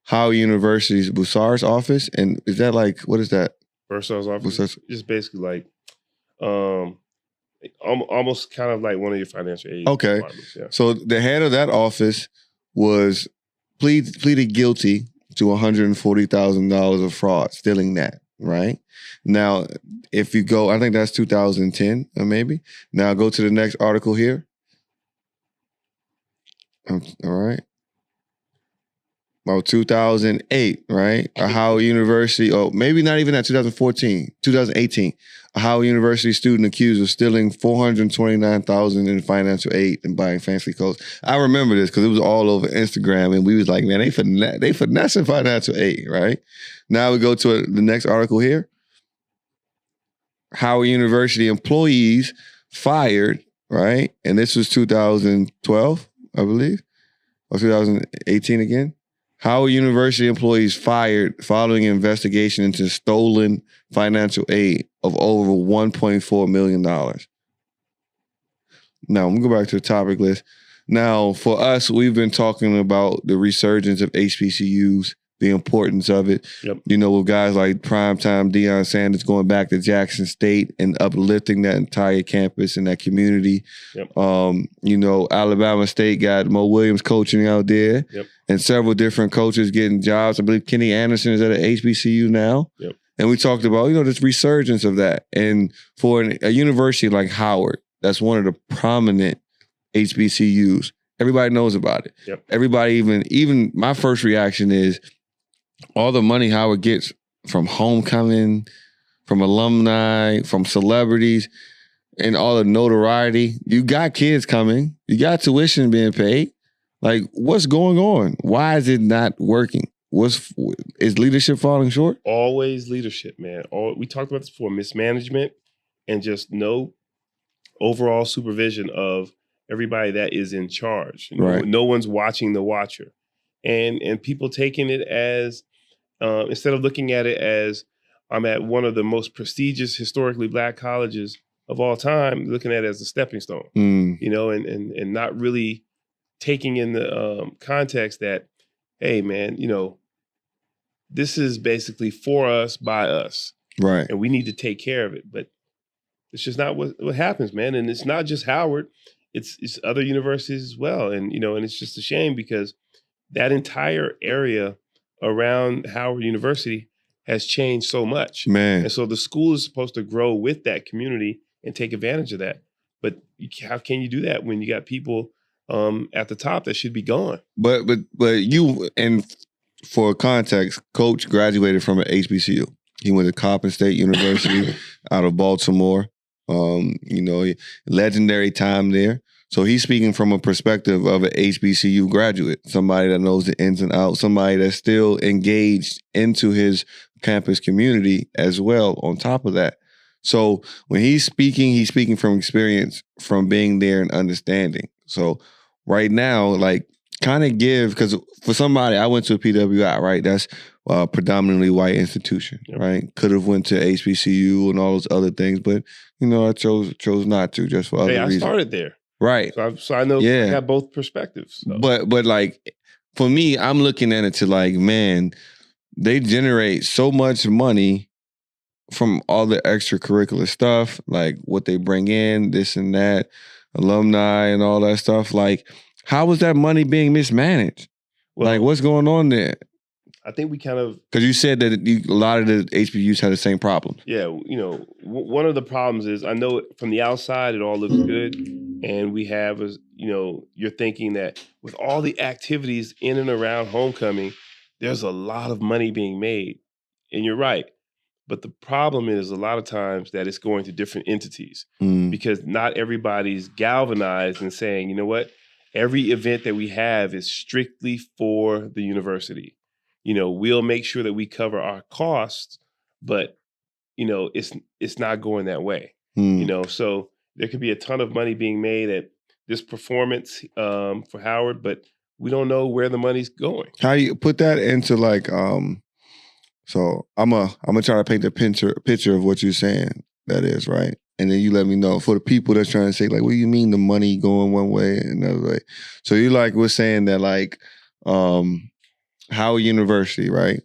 Howard University's Bussard's office, and is that like, what is that? Bussard's office? Just basically like almost kind of like one of your financial aid departments. Yeah. So the head of that office was pleaded guilty to $140,000 of fraud, stealing that, right? Now, if you go, I think that's 2010, or maybe. Now go to the next article here. All right. About 2008, right? A Howard University, maybe not even that, 2018. A Howard University student accused of stealing $429,000 in financial aid and buying fancy clothes. I remember this because it was all over Instagram, and we was like, man, they finessing financial aid, right? Now we go to the next article here. Howard University employees fired, right? And this was 2012, I believe, or 2018 again. Howard University employees fired following an investigation into stolen financial aid of over $1.4 million. Now, I'm going to go back to the topic list. Now, for us, we've been talking about the resurgence of HBCUs, the importance of it. Yep. With guys like primetime Deion Sanders going back to Jackson State and uplifting that entire campus and that community. Yep. Alabama State got Mo Williams coaching out there. Yep. And several different coaches getting jobs. I believe Kenny Anderson is at an HBCU now. Yep. And we talked about, this resurgence of that. And for a university like Howard, that's one of the prominent HBCUs, everybody knows about it. Yep. Everybody, even my first reaction is all the money Howard gets from homecoming, from alumni, from celebrities, and all the notoriety. You got kids coming. You got tuition being paid. Like, what's going on? Why is it not working? Is leadership falling short? Always leadership, man. We talked about this before, mismanagement and just no overall supervision of everybody that is in charge. Right. No one's watching the watcher. And people taking it as, instead of looking at it as, I'm at one of the most prestigious historically Black colleges of all time, looking at it as a stepping stone, and not really taking in the context that, hey, man, this is basically for us, by us. Right. And we need to take care of it. But it's just not what happens, man. And it's not just Howard. It's other universities as well. And, and it's just a shame because that entire area around Howard University has changed so much. Man. And so the school is supposed to grow with that community and take advantage of that. But how can you do that when you got people at the top that should be gone? But you, and for context, Coach graduated from an HBCU. He went to Coppin State University out of Baltimore. Legendary time there. So he's speaking from a perspective of an HBCU graduate, somebody that knows the ins and outs, somebody that's still engaged into his campus community as well on top of that. So when he's speaking from experience, from being there and understanding. So right now, like, kind of give, because for somebody, I went to a PWI, right? That's a predominantly white institution, Yep. right? Could have went to HBCU and all those other things, but, I chose not to, just for other reasons. I started there. Right. So I know I got both perspectives. So. But like, for me, I'm looking at it to like, man, they generate so much money from all the extracurricular stuff, like what they bring in, this and that, alumni and all that stuff. Like, how was that money being mismanaged? Well, like, what's going on there? I think we kind of... Because you said that a lot of the HBCUs had the same problem. Yeah, one of the problems is, I know from the outside it all looks good, and we have, you're thinking that with all the activities in and around homecoming, there's a lot of money being made, and you're right. But the problem is a lot of times that it's going to different entities because not everybody's galvanized and saying, you know what, every event that we have is strictly for the university. We'll make sure that we cover our costs, but it's not going that way. So there could be a ton of money being made at this performance for Howard, but we don't know where the money's going. How you put that into like so I'm gonna try to paint the picture of what you're saying, that is, right? And then you let me know for the people that's trying to say, like, what do you mean the money going one way and another way? So you like we're saying that like Howard University, right?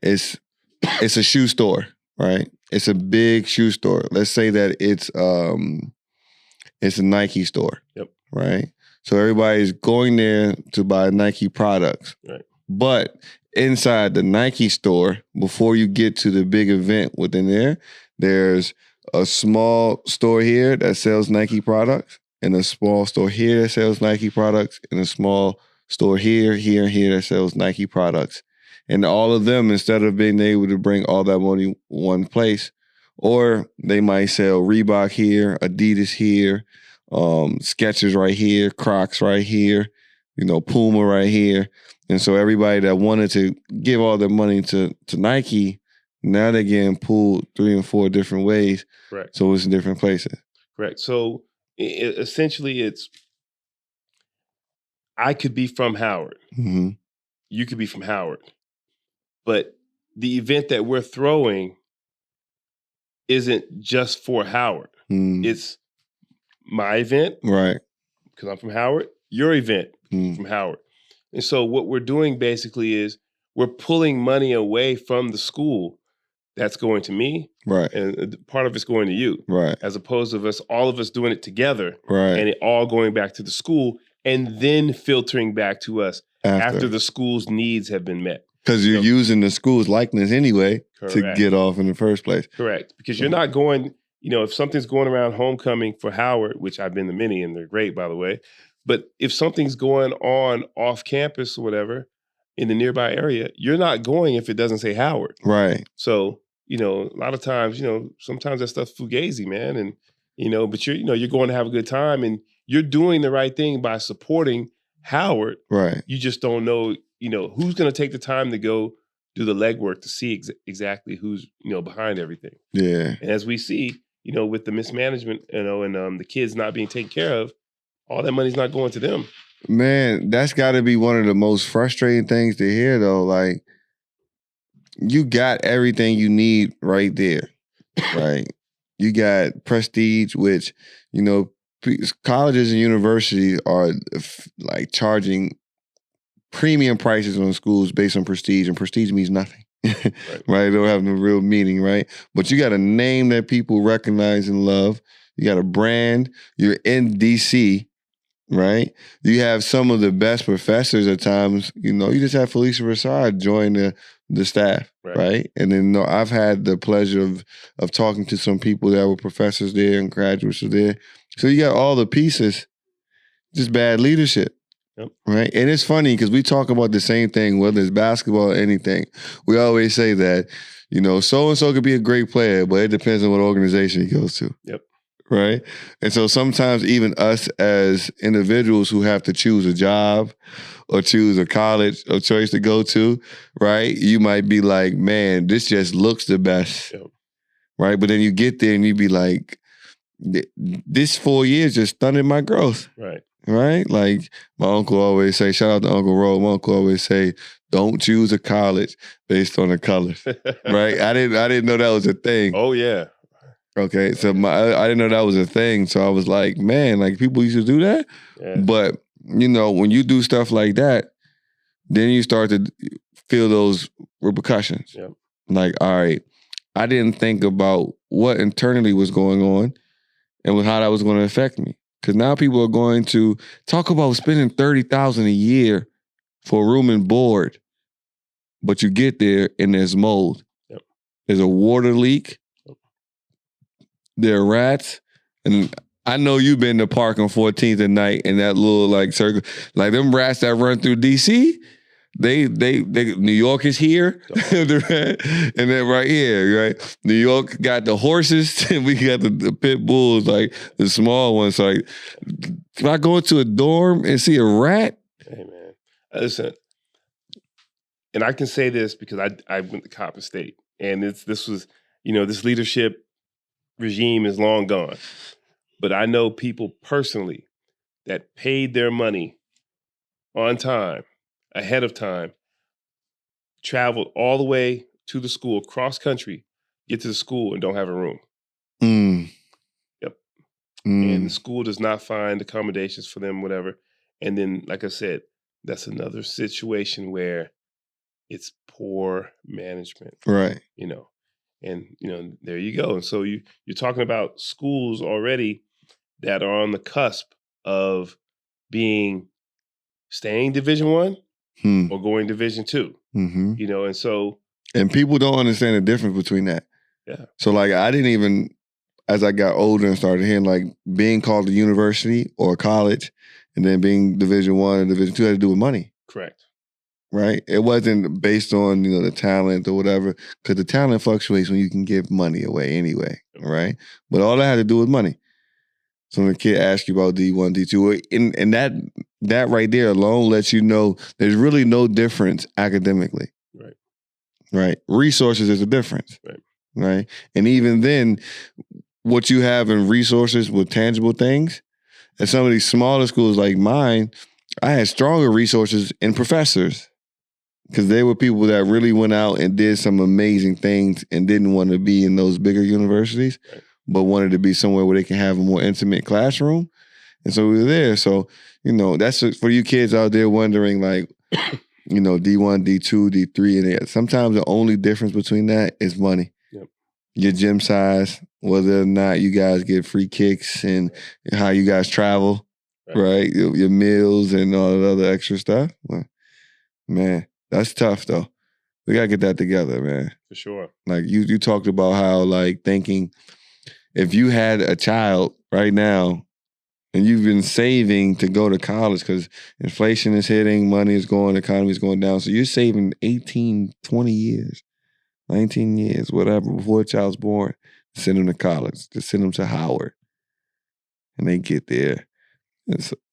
It's a shoe store, right? It's a big shoe store. Let's say that it's a Nike store. Yep. Right? So everybody's going there to buy Nike products. Right. But inside the Nike store, before you get to the big event within there, there's a small store here that sells Nike products, and a small store here that sells Nike products, and a small store here that sells Nike products. And all of them, instead of being able to bring all that money one place, or they might sell Reebok here, Adidas here, Skechers right here, Crocs right here, Puma right here. And so everybody that wanted to give all their money to Nike, now they're getting pulled 3 and 4 different ways. Correct. So it's in different places. Correct. So essentially it's, I could be from Howard. Mm-hmm. You could be from Howard. But the event that we're throwing isn't just for Howard. It's my event. Right. Because I'm from Howard. Your event from Howard. And so what we're doing basically is we're pulling money away from the school that's going to me. Right. And part of it's going to you. Right. As opposed to all of us doing it together. Right. And it all going back to the school and then filtering back to us after the school's needs have been met. Because you're using the school's likeness anyway to Correct. get off in the first place. Correct. Because you're not going, if something's going around homecoming for Howard, which I've been to many and they're great, by the way, but if something's going on off campus or whatever in the nearby area, you're not going if it doesn't say Howard. Right. So, a lot of times, sometimes that stuff's fugazi, man. And, but you're going to have a good time and you're doing the right thing by supporting Howard. Right. You just don't know, who's going to take the time to go do the legwork to see exactly who's, behind everything. Yeah. And as we see, with the mismanagement, and the kids not being taken care of, all that money's not going to them. Man, that's got to be one of the most frustrating things to hear, though. Like, you got everything you need right there, right? You got prestige, which, colleges and universities are like charging premium prices on schools based on prestige, and prestige means nothing. Right? It don't have no real meaning, right? But you got a name that people recognize and love. You got a brand. You're in DC, right? You have some of the best professors at times. You just have Felicia Rashad join the staff, right? And then I've had the pleasure of talking to some people that were professors there and graduates there. So you got all the pieces, just bad leadership. Yep. Right. And it's funny because we talk about the same thing, whether it's basketball or anything. We always say that, so-and-so could be a great player, but it depends on what organization he goes to. Yep. Right. And so sometimes even us as individuals who have to choose a job or choose a college of choice to go to, right, you might be like, man, this just looks the best. Yep. Right. But then you get there and you be like, this 4 years just stunted my growth. Right. Right? Like my uncle always say, shout out to Uncle Ro, my uncle always say, don't choose a college based on the colors. Right? I didn't know that was a thing. Oh yeah. Okay. So I didn't know that was a thing. So I was like, man, like people used to do that. Yeah. But when you do stuff like that, then you start to feel those repercussions. Yep. Like, all right, I didn't think about what internally was going on and how that was going to affect me. Because now people are going to talk about spending $30,000 a year for room and board, but you get there and there's mold. Yep. There's a water leak. Yep. There are rats. And I know you've been to Park on 14th at night and that little like circle. Like them rats that run through DC, they New York is here. And then right here, right? New York got the horses and we got the pit bulls, like the small ones. So like, if I go into a dorm and see a rat. Hey man, listen, and I can say this because I went to Coppin State, and this was, this leadership regime is long gone. But I know people personally that paid their money on time, ahead of time, traveled all the way to the school, cross country, get to the school and don't have a room. Yep. And the school does not find accommodations for them, whatever. And then, like I said, that's another situation where it's poor management. Right. And there you go. And so you're talking about schools already that are on the cusp of staying Division I or going Division II. And people don't understand the difference between that. Yeah. So like I didn't even, as I got older and started hearing like being called a university or a college and then being Division I and Division II had to do with money. Correct. Right? It wasn't based on, the talent or whatever, because the talent fluctuates when you can give money away anyway, right? But all that had to do with money. So when a kid asks you about D1, D2, and that right there alone lets you know there's really no difference academically. Right. Right? Resources is a difference. Right. Right? And even then, what you have in resources with tangible things, at some of these smaller schools like mine, I had stronger resources in professors because they were people that really went out and did some amazing things and didn't want to be in those bigger universities, right, but wanted to be somewhere where they can have a more intimate classroom. And so we were there. So, that's for you kids out there wondering like, D1, D2, D3. And sometimes the only difference between that is money. Yep. Your gym size, whether or not you guys get free kicks and how you guys travel, right? Your meals and all the other extra stuff. Well, man, that's tough though. We got to get that together, man. For sure. Like you talked about how like thinking if you had a child right now and you've been saving to go to college because inflation is hitting, money is going, the economy is going down. So you're saving 18, 20 years, 19 years, whatever, before a child's born, to send them to college, to send them to Howard. And they get there.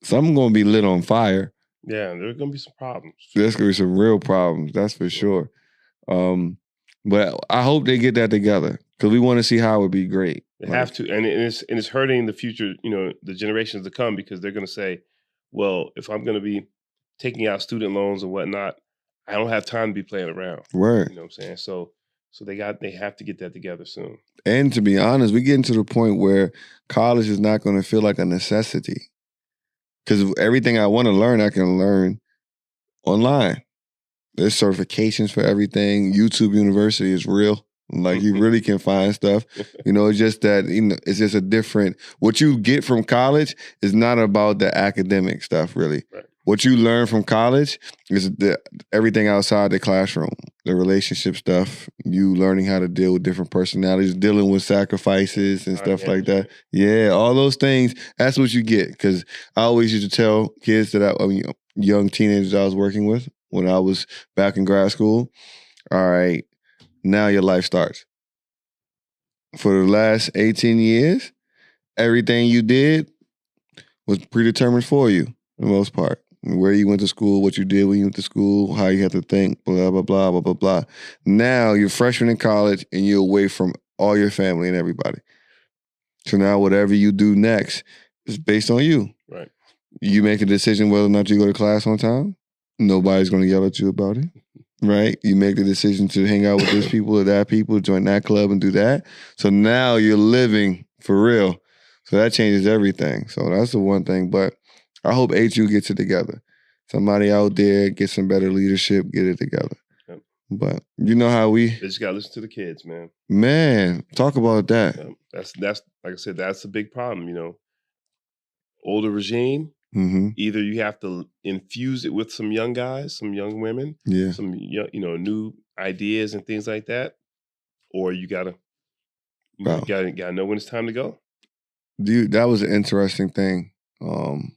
Something's going to be lit on fire. Yeah, there's going to be some problems. There's going to be some real problems, that's for sure. But I hope they get that together because we want to see Howard be great. They have to, and it's hurting the future, the generations to come because they're going to say, well, if I'm going to be taking out student loans and whatnot, I don't have time to be playing around. Right. You know what I'm saying? So they have to get that together soon. And to be honest, we're getting to the point where college is not going to feel like a necessity. Because everything I want to learn, I can learn online. There's certifications for everything. YouTube University is real. Like you really can find stuff. It's just that, it's just a different, what you get from college is not about the academic stuff, really. Right. What you learn from college is everything outside the classroom, the relationship stuff, you learning how to deal with different personalities, dealing with sacrifices and stuff like that. Yeah, all those things, that's what you get. Because I always used to tell kids that young teenagers I was working with when I was back in grad school, all right, now your life starts. For the last 18 years, everything you did was predetermined for you, for the most part. Where you went to school, what you did when you went to school, how you had to think, blah, blah, blah, blah, blah, blah. Now you're freshman in college and you're away from all your family and everybody. So now whatever you do next is based on you. Right. You make a decision whether or not you go to class on time. Nobody's going to yell at you about it. Right? You make the decision to hang out with this people or that people, join that club and do that. So now you're living for real. So that changes everything. So that's the one thing. But I hope HU gets it together. Somebody out there get some better leadership, get it together. Yep. But you know how we... They just got to listen to the kids, man. Man, talk about that. That's like I said, that's a big problem, you know. Older regime, Mm-hmm. either you have to infuse it with some young guys, some young women, some new ideas and things like that, or you gotta know when it's time to go. That was an interesting thing, and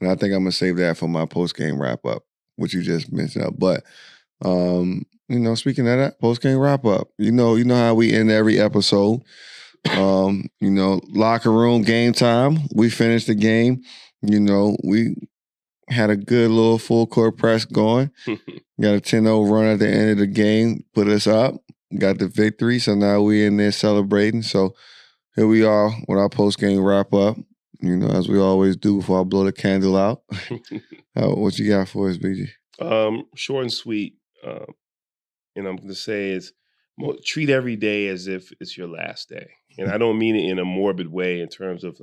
I think I'm gonna save that for my post game wrap up, which you just mentioned. But speaking of that post game wrap up, you know how we end every episode. Locker room game time. We finished the game. We had a good little full court press going. Got a 10-0 run at the end of the game, put us up, got the victory. So now we in there celebrating. So here we are with our post-game wrap-up, as we always do before I blow the candle out. What you got for us, BG? Short and sweet. And I'm going to say is treat every day as if it's your last day. And I don't mean it in a morbid way in terms of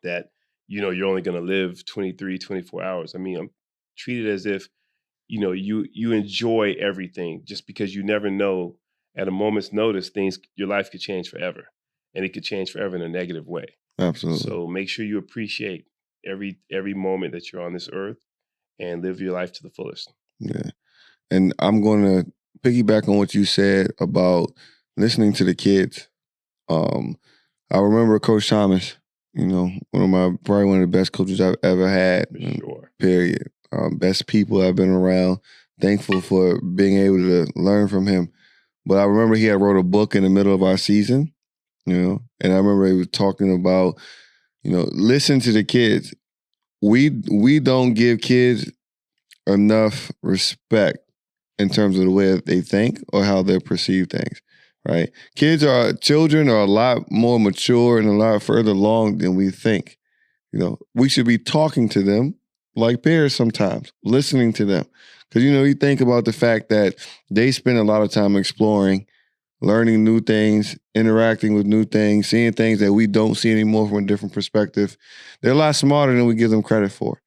that you're only going to live 23, 24 hours. I mean, I'm treat it as if, you enjoy everything, just because you never know at a moment's notice, your life could change forever, and it could change forever in a negative way. Absolutely. So make sure you appreciate every moment that you're on this earth and live your life to the fullest. Yeah. And I'm going to piggyback on what you said about listening to the kids. I remember Coach Thomas, probably one of the best coaches I've ever had. For sure. Period. Best people I've been around. Thankful for being able to learn from him. But I remember he had wrote a book in the middle of our season, and I remember he was talking about, listen to the kids. We don't give kids enough respect in terms of the way that they think or how they perceive things, right? Children are a lot more mature and a lot further along than we think. We should be talking to them like peers sometimes, listening to them. Because, you think about the fact that they spend a lot of time exploring, learning new things, interacting with new things, seeing things that we don't see anymore from a different perspective. They're a lot smarter than we give them credit for,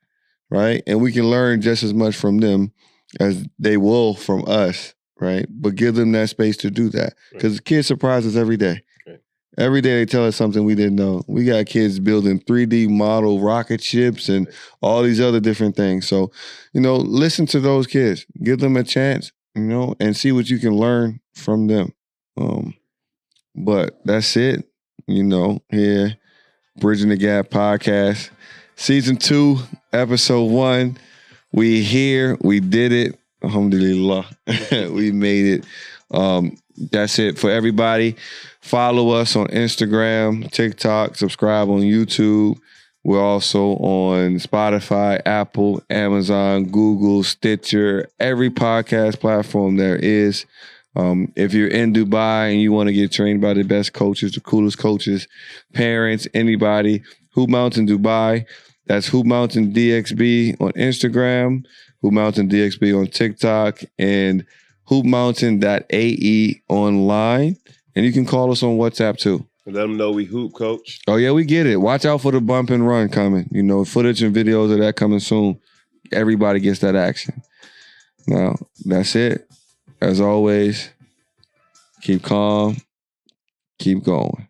right? And we can learn just as much from them as they will from us, right? But give them that space to do that. Because kids surprise us every day. Right. Every day they tell us something we didn't know. We got kids building 3D model rocket ships and all these other different things. So, listen to those kids. Give them a chance, and see what you can learn from them. But that's it, here, Bridgin the Gap podcast, season 2, episode 1. We here, we did it. Alhamdulillah. We made it. That's it for everybody. Follow us on Instagram, TikTok, subscribe on YouTube. We're also on Spotify, Apple, Amazon, Google, Stitcher, every podcast platform there is. If you're in Dubai and you want to get trained by the best coaches, the coolest coaches, parents, anybody, Hoop Mountain Dubai. That's Hoop Mountain DXB on Instagram, Hoop Mountain DXB on TikTok, and hoopmountain.ae online. And you can call us on WhatsApp too. Let them know we hoop, coach. Oh, yeah, we get it. Watch out for the bump and run coming. Footage and videos of that coming soon. Everybody gets that action. Now, that's it. As always, keep calm, keep going.